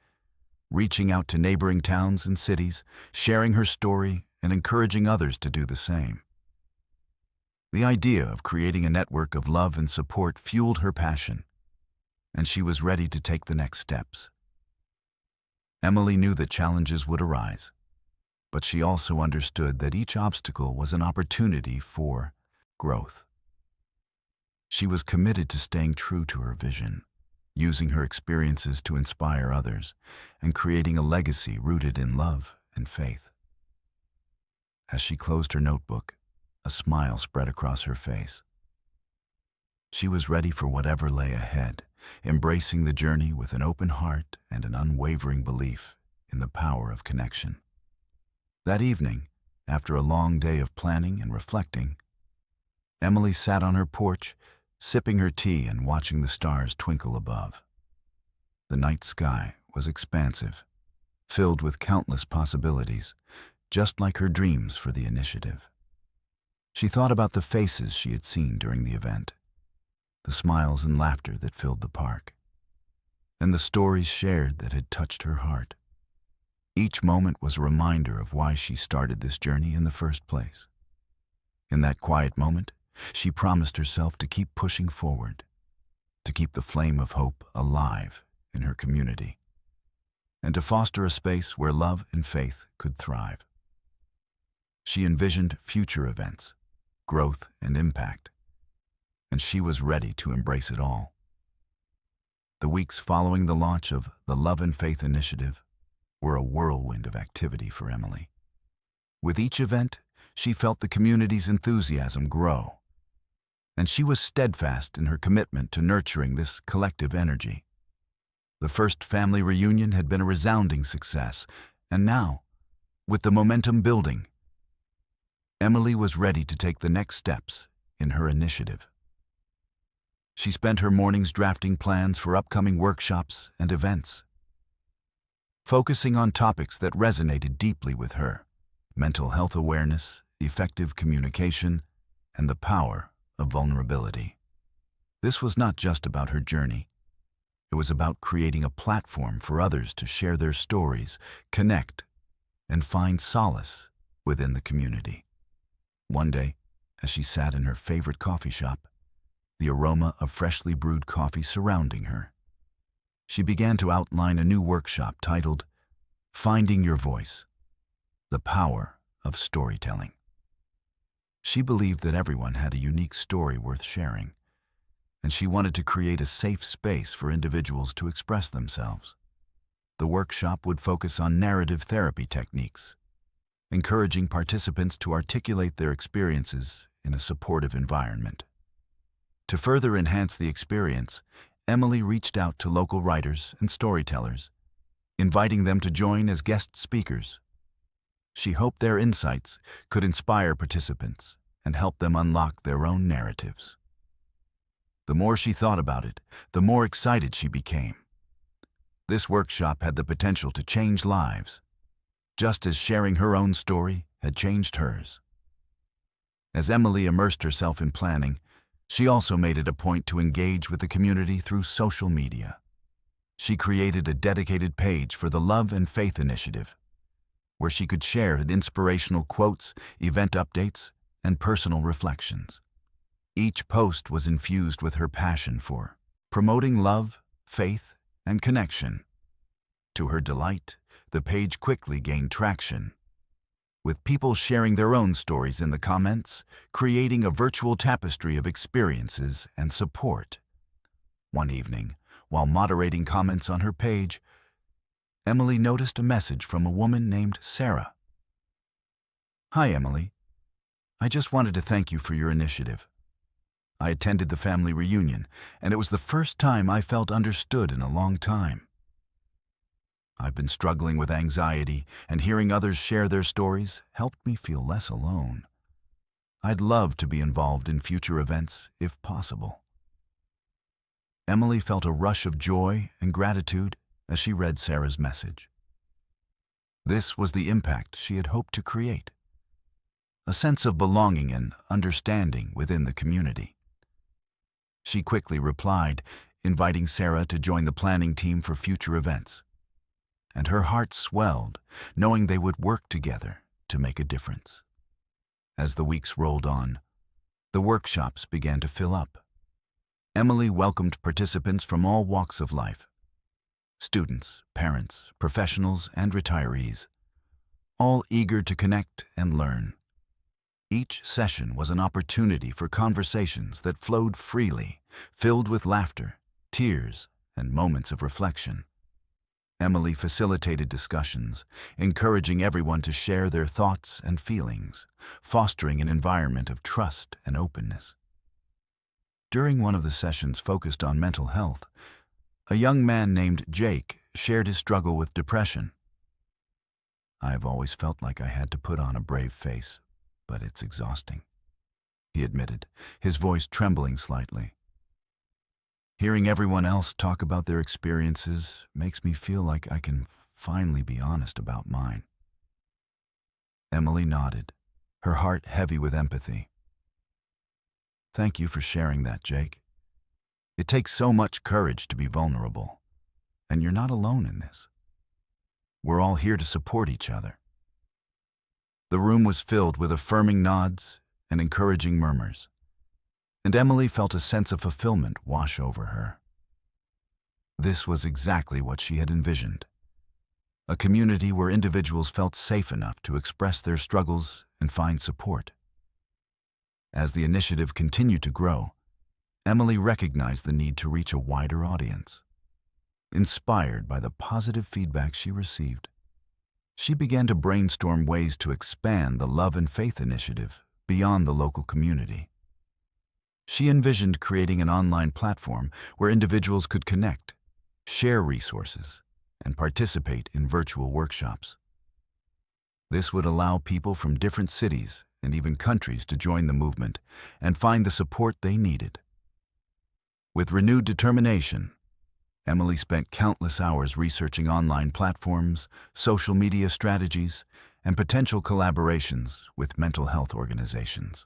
S1: reaching out to neighboring towns and cities, sharing her story, and encouraging others to do the same. The idea of creating a network of love and support fueled her passion, and she was ready to take the next steps. Emily knew that challenges would arise, but she also understood that each obstacle was an opportunity for growth. She was committed to staying true to her vision, using her experiences to inspire others, and creating a legacy rooted in love and faith. As she closed her notebook, a smile spread across her face. She was ready for whatever lay ahead, embracing the journey with an open heart and an unwavering belief in the power of connection. That evening, after a long day of planning and reflecting, Emily sat on her porch, sipping her tea and watching the stars twinkle above. The night sky was expansive, filled with countless possibilities, just like her dreams for the initiative. She thought about the faces she had seen during the event, the smiles and laughter that filled the park, and the stories shared that had touched her heart. Each moment was a reminder of why she started this journey in the first place. In that quiet moment, she promised herself to keep pushing forward, to keep the flame of hope alive in her community, and to foster a space where love and faith could thrive. She envisioned future events, growth and impact, and she was ready to embrace it all. The weeks following the launch of the Love and Faith initiative were a whirlwind of activity for Emily. With each event, she felt the community's enthusiasm grow, and she was steadfast in her commitment to nurturing this collective energy. The first family reunion had been a resounding success, and now, with the momentum building, Emily was ready to take the next steps in her initiative. She spent her mornings drafting plans for upcoming workshops and events, focusing on topics that resonated deeply with her: mental health awareness, effective communication, and the power of vulnerability. This was not just about her journey. It was about creating a platform for others to share their stories, connect, and find solace within the community. One day, as she sat in her favorite coffee shop, the aroma of freshly brewed coffee surrounding her, she began to outline a new workshop titled Finding Your Voice: The Power of Storytelling. She believed that everyone had a unique story worth sharing, and she wanted to create a safe space for individuals to express themselves. The workshop would focus on narrative therapy techniques, encouraging participants to articulate their experiences in a supportive environment. To further enhance the experience, Emily reached out to local writers and storytellers, inviting them to join as guest speakers. She hoped their insights could inspire participants and help them unlock their own narratives. The more she thought about it, the more excited she became. This workshop had the potential to change lives, just as sharing her own story had changed hers. As Emily immersed herself in planning, she also made it a point to engage with the community through social media. She created a dedicated page for the Love and Faith Initiative, where she could share inspirational quotes, event updates, and personal reflections. Each post was infused with her passion for promoting love, faith, and connection. To her delight, the page quickly gained traction, with people sharing their own stories in the comments, creating a virtual tapestry of experiences and support. One evening, while moderating comments on her page, Emily noticed a message from a woman named Sarah. "Hi, Emily. I just wanted to thank you for your initiative. I attended the family reunion, and it was the first time I felt understood in a long time. I've been struggling with anxiety, and hearing others share their stories helped me feel less alone. I'd love to be involved in future events if possible." Emily felt a rush of joy and gratitude as she read Sarah's message. This was the impact she had hoped to create, a sense of belonging and understanding within the community. She quickly replied, inviting Sarah to join the planning team for future events, and her heart swelled, knowing they would work together to make a difference. As the weeks rolled on, the workshops began to fill up. Emily welcomed participants from all walks of life: students, parents, professionals, and retirees, all eager to connect and learn. Each session was an opportunity for conversations that flowed freely, filled with laughter, tears, and moments of reflection. Emily facilitated discussions, encouraging everyone to share their thoughts and feelings, fostering an environment of trust and openness. During one of the sessions focused on mental health, a young man named Jake shared his struggle with depression. "I've always felt like I had to put on a brave face, but it's exhausting," he admitted, his voice trembling slightly. "Hearing everyone else talk about their experiences makes me feel like I can finally be honest about mine." Emily nodded, her heart heavy with empathy. "Thank you for sharing that, Jake. It takes so much courage to be vulnerable, and you're not alone in this. We're all here to support each other." The room was filled with affirming nods and encouraging murmurs, and Emily felt a sense of fulfillment wash over her. This was exactly what she had envisioned: a community where individuals felt safe enough to express their struggles and find support. As the initiative continued to grow, Emily recognized the need to reach a wider audience. Inspired by the positive feedback she received, she began to brainstorm ways to expand the Love and Faith Initiative beyond the local community. She envisioned creating an online platform where individuals could connect, share resources, and participate in virtual workshops. This would allow people from different cities and even countries to join the movement and find the support they needed. With renewed determination, Emily spent countless hours researching online platforms, social media strategies, and potential collaborations with mental health organizations.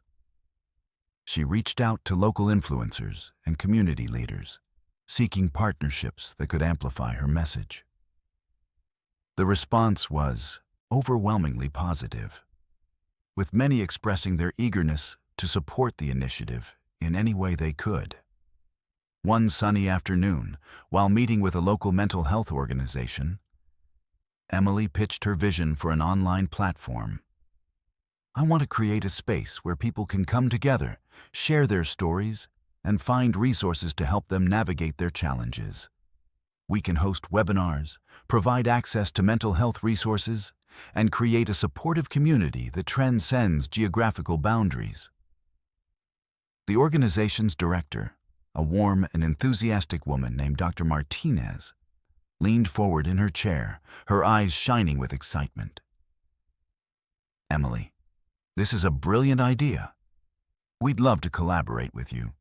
S1: She reached out to local influencers and community leaders, seeking partnerships that could amplify her message. The response was overwhelmingly positive, with many expressing their eagerness to support the initiative in any way they could. One sunny afternoon, while meeting with a local mental health organization, Emily pitched her vision for an online platform. "I want to create a space where people can come together, share their stories, and find resources to help them navigate their challenges. We can host webinars, provide access to mental health resources, and create a supportive community that transcends geographical boundaries. The organization's director, a warm and enthusiastic woman named Dr. Martinez, leaned forward in her chair, her eyes shining with excitement. "Emily, this is a brilliant idea. We'd love to collaborate with you.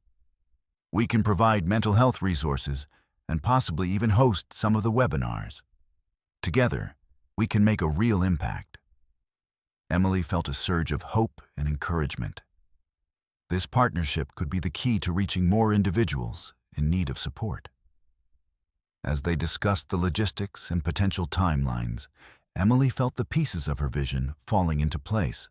S1: We can provide mental health resources and possibly even host some of the webinars. Together, we can make a real impact." Emily felt a surge of hope and encouragement. This partnership could be the key to reaching more individuals in need of support. As they discussed the logistics and potential timelines, Emily felt the pieces of her vision falling into place.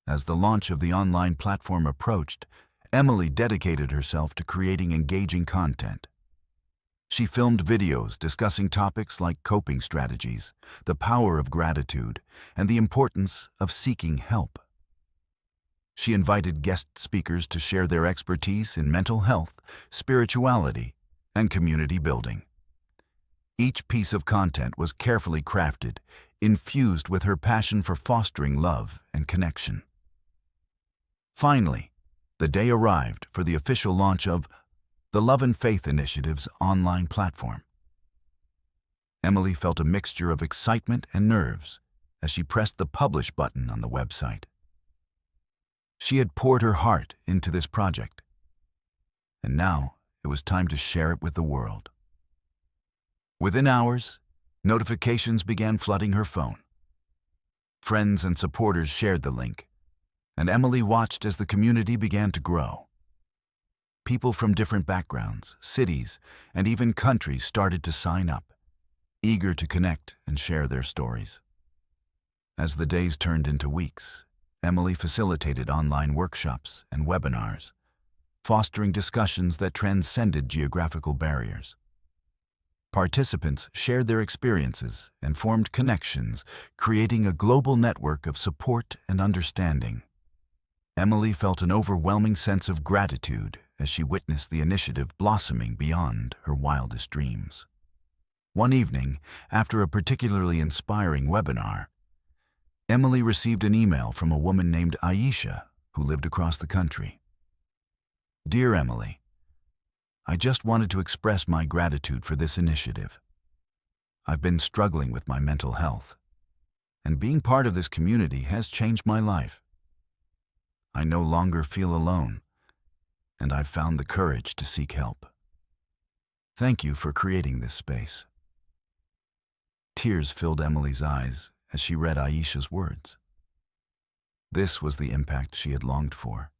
S1: As the launch of the online platform approached, Emily dedicated herself to creating engaging content. She filmed videos discussing topics like coping strategies, the power of gratitude, and the importance of seeking help. She invited guest speakers to share their expertise in mental health, spirituality, and community building. Each piece of content was carefully crafted, infused with her passion for fostering love and connection. Finally, the day arrived for the official launch of the Love and Faith Initiative's online platform. Emily felt a mixture of excitement and nerves as she pressed the publish button on the website. She had poured her heart into this project, and now it was time to share it with the world. Within hours, notifications began flooding her phone. Friends and supporters shared the link, and Emily watched as the community began to grow. People from different backgrounds, cities, and even countries started to sign up, eager to connect and share their stories. As the days turned into weeks, Emily facilitated online workshops and webinars, fostering discussions that transcended geographical barriers. Participants shared their experiences and formed connections, creating a global network of support and understanding. Emily felt an overwhelming sense of gratitude as she witnessed the initiative blossoming beyond her wildest dreams. One evening, after a particularly inspiring webinar, Emily received an email from a woman named Aisha who lived across the country. "Dear Emily, I just wanted to express my gratitude for this initiative. I've been struggling with my mental health, and being part of this community has changed my life. I no longer feel alone, and I've found the courage to seek help. Thank you for creating this space." Tears filled Emily's eyes as she read Aisha's words. This was the impact she had longed for,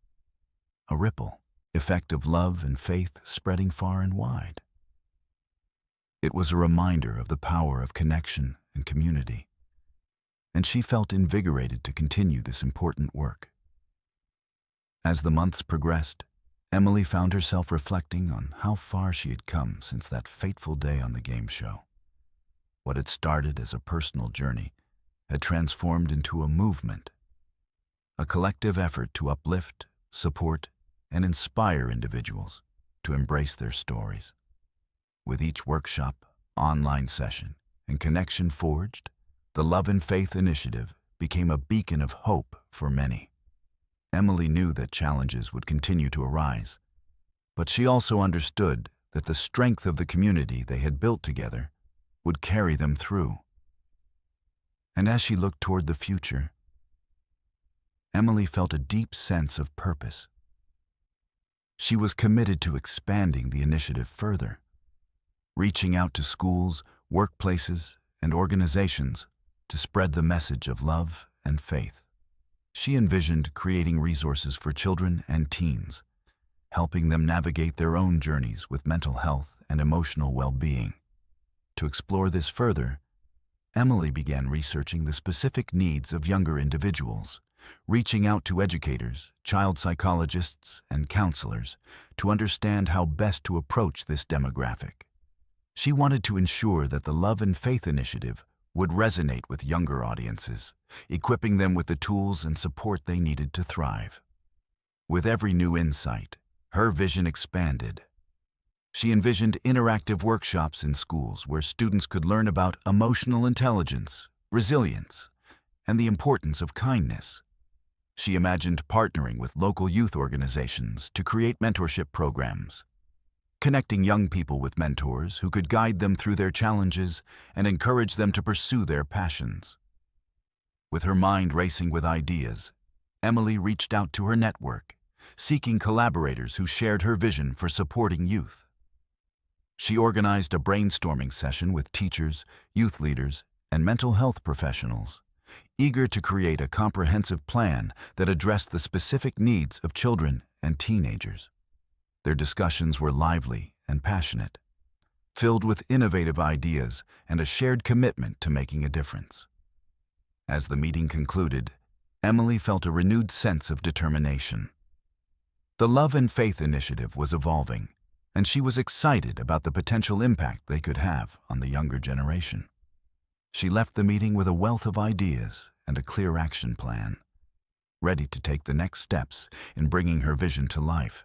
S1: a ripple effect of love and faith spreading far and wide. It was a reminder of the power of connection and community, and she felt invigorated to continue this important work. As the months progressed, Emily found herself reflecting on how far she had come since that fateful day on the game show. What had started as a personal journey had transformed into a movement, a collective effort to uplift, support, and inspire individuals to embrace their stories. With each workshop, online session, and connection forged, the Love and Faith Initiative became a beacon of hope for many. Emily knew that challenges would continue to arise, but she also understood that the strength of the community they had built together would carry them through. And as she looked toward the future, Emily felt a deep sense of purpose. She was committed to expanding the initiative further, reaching out to schools, workplaces, and organizations to spread the message of love and faith. She envisioned creating resources for children and teens, helping them navigate their own journeys with mental health and emotional well-being. To explore this further, Emily began researching the specific needs of younger individuals, reaching out to educators, child psychologists, and counselors to understand how best to approach this demographic. She wanted to ensure that the Love and Faith Initiative would resonate with younger audiences, equipping them with the tools and support they needed to thrive. With every new insight, her vision expanded. She envisioned interactive workshops in schools where students could learn about emotional intelligence, resilience, and the importance of kindness. She imagined partnering with local youth organizations to create mentorship programs, connecting young people with mentors who could guide them through their challenges and encourage them to pursue their passions. With her mind racing with ideas, Emily reached out to her network, seeking collaborators who shared her vision for supporting youth. She organized a brainstorming session with teachers, youth leaders, and mental health professionals, eager to create a comprehensive plan that addressed the specific needs of children and teenagers. Their discussions were lively and passionate, filled with innovative ideas and a shared commitment to making a difference. As the meeting concluded, Emily felt a renewed sense of determination. The Love and Faith initiative was evolving, and she was excited about the potential impact they could have on the younger generation. She left the meeting with a wealth of ideas and a clear action plan, ready to take the next steps in bringing her vision to life.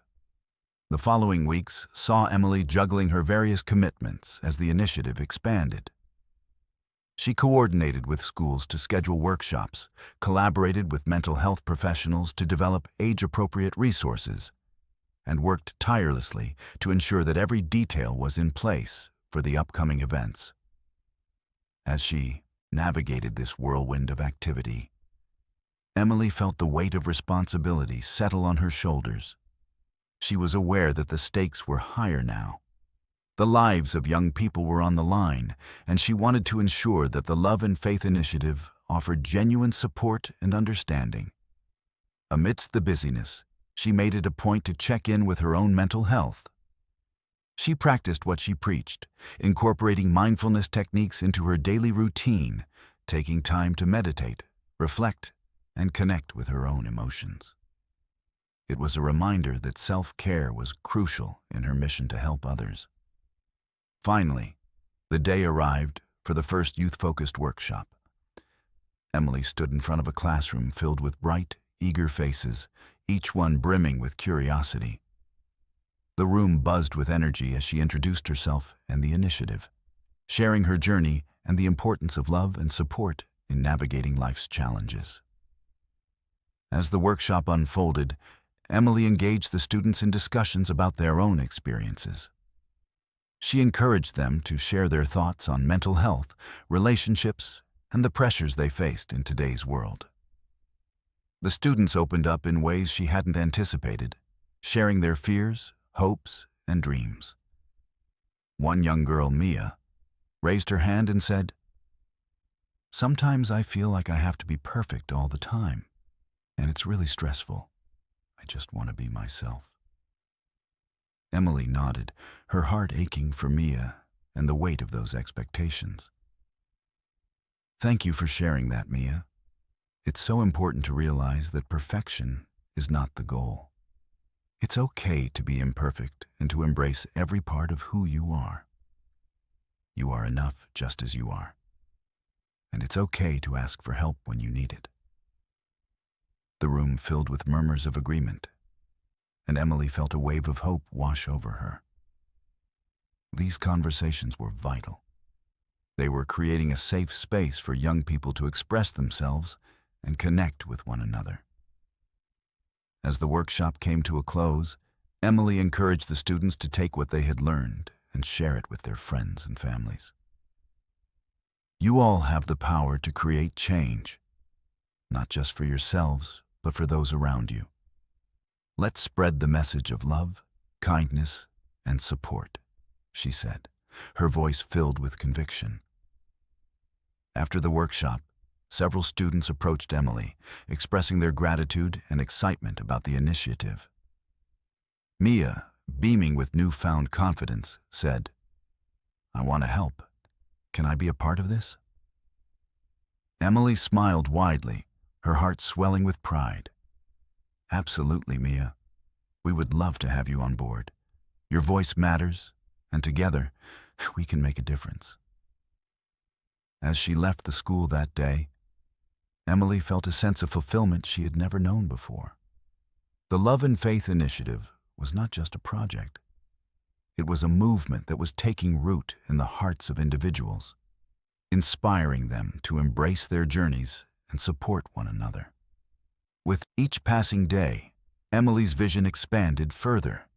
S1: The following weeks saw Emily juggling her various commitments as the initiative expanded. She coordinated with schools to schedule workshops, collaborated with mental health professionals to develop age-appropriate resources, and worked tirelessly to ensure that every detail was in place for the upcoming events. As she navigated this whirlwind of activity, Emily felt the weight of responsibility settle on her shoulders. She was aware that the stakes were higher now. The lives of young people were on the line, and she wanted to ensure that the Love and Faith initiative offered genuine support and understanding. Amidst the busyness, she made it a point to check in with her own mental health. She practiced what she preached, incorporating mindfulness techniques into her daily routine, taking time to meditate, reflect, and connect with her own emotions. It was a reminder that self-care was crucial in her mission to help others. Finally, the day arrived for the first youth-focused workshop. Emily stood in front of a classroom filled with bright, eager faces, each one brimming with curiosity. The room buzzed with energy as she introduced herself and the initiative, sharing her journey and the importance of love and support in navigating life's challenges. As the workshop unfolded, Emily engaged the students in discussions about their own experiences. She encouraged them to share their thoughts on mental health, relationships, and the pressures they faced in today's world. The students opened up in ways she hadn't anticipated, sharing their fears, hopes, and dreams. One young girl, Mia, raised her hand and said, "Sometimes I feel like I have to be perfect all the time, and it's really stressful. I just want to be myself." Emily nodded, her heart aching for Mia and the weight of those expectations. "Thank you for sharing that, Mia. It's so important to realize that perfection is not the goal. It's okay to be imperfect and to embrace every part of who you are. You are enough just as you are. And it's okay to ask for help when you need it." The room filled with murmurs of agreement, and Emily felt a wave of hope wash over her. These conversations were vital. They were creating a safe space for young people to express themselves and connect with one another. As the workshop came to a close, Emily encouraged the students to take what they had learned and share it with their friends and families. You all have the power to create change, not just for yourselves, but for those around you. Let's spread the message of love, kindness, and support, she said, her voice filled with conviction. After the workshop, several students approached Emily, expressing their gratitude and excitement about the initiative. Mia, beaming with newfound confidence, said, "I want to help. Can I be a part of this?" Emily smiled widely, her heart swelling with pride. "Absolutely, Mia. We would love to have you on board. Your voice matters, and together, we can make a difference." As she left the school that day, Emily felt a sense of fulfillment she had never known before. The Love and Faith initiative was not just a project. It was a movement that was taking root in the hearts of individuals, inspiring them to embrace their journeys and support one another. With each passing day, Emily's vision expanded further.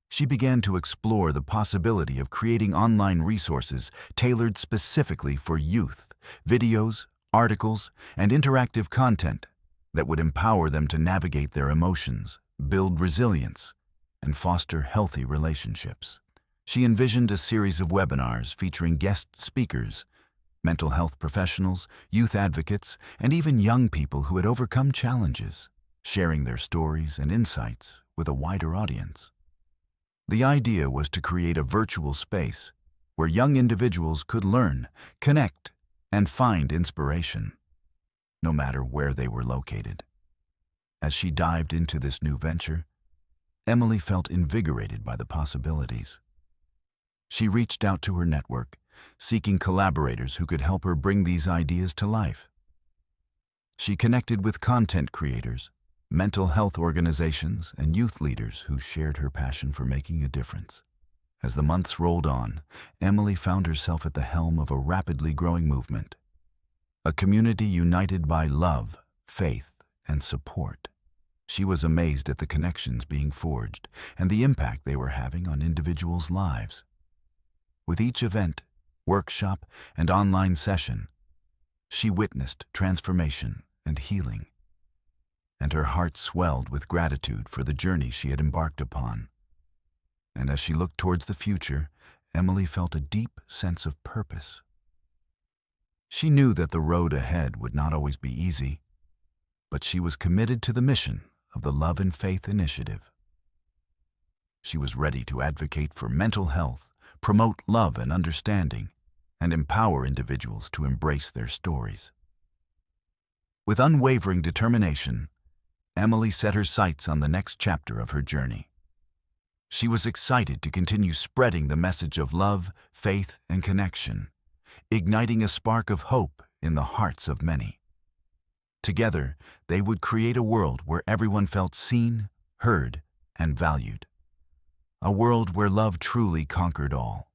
S1: She began to explore the possibility of creating online resources tailored specifically for youth, videos, articles, and interactive content that would empower them to navigate their emotions, build resilience, and foster healthy relationships. She envisioned a series of webinars featuring guest speakers, mental health professionals, youth advocates, and even young people who had overcome challenges, sharing their stories and insights with a wider audience. The idea was to create a virtual space where young individuals could learn, connect, and find inspiration, no matter where they were located. As she dived into this new venture, Emily felt invigorated by the possibilities. She reached out to her network, seeking collaborators who could help her bring these ideas to life. She connected with content creators, mental health organizations, and youth leaders who shared her passion for making a difference. As the months rolled on, Emily found herself at the helm of a rapidly growing movement, a community united by love, faith, and support. She was amazed at the connections being forged and the impact they were having on individuals' lives. With each event, workshop, and online session, she witnessed transformation and healing, and her heart swelled with gratitude for the journey she had embarked upon. And as she looked towards the future, Emily felt a deep sense of purpose. She knew that the road ahead would not always be easy, but she was committed to the mission of the Love and Faith Initiative. She was ready to advocate for mental health, promote love and understanding, and empower individuals to embrace their stories. With unwavering determination, Emily set her sights on the next chapter of her journey. She was excited to continue spreading the message of love, faith, and connection, igniting a spark of hope in the hearts of many. Together, they would create a world where everyone felt seen, heard, and valued. A world where love truly conquered all.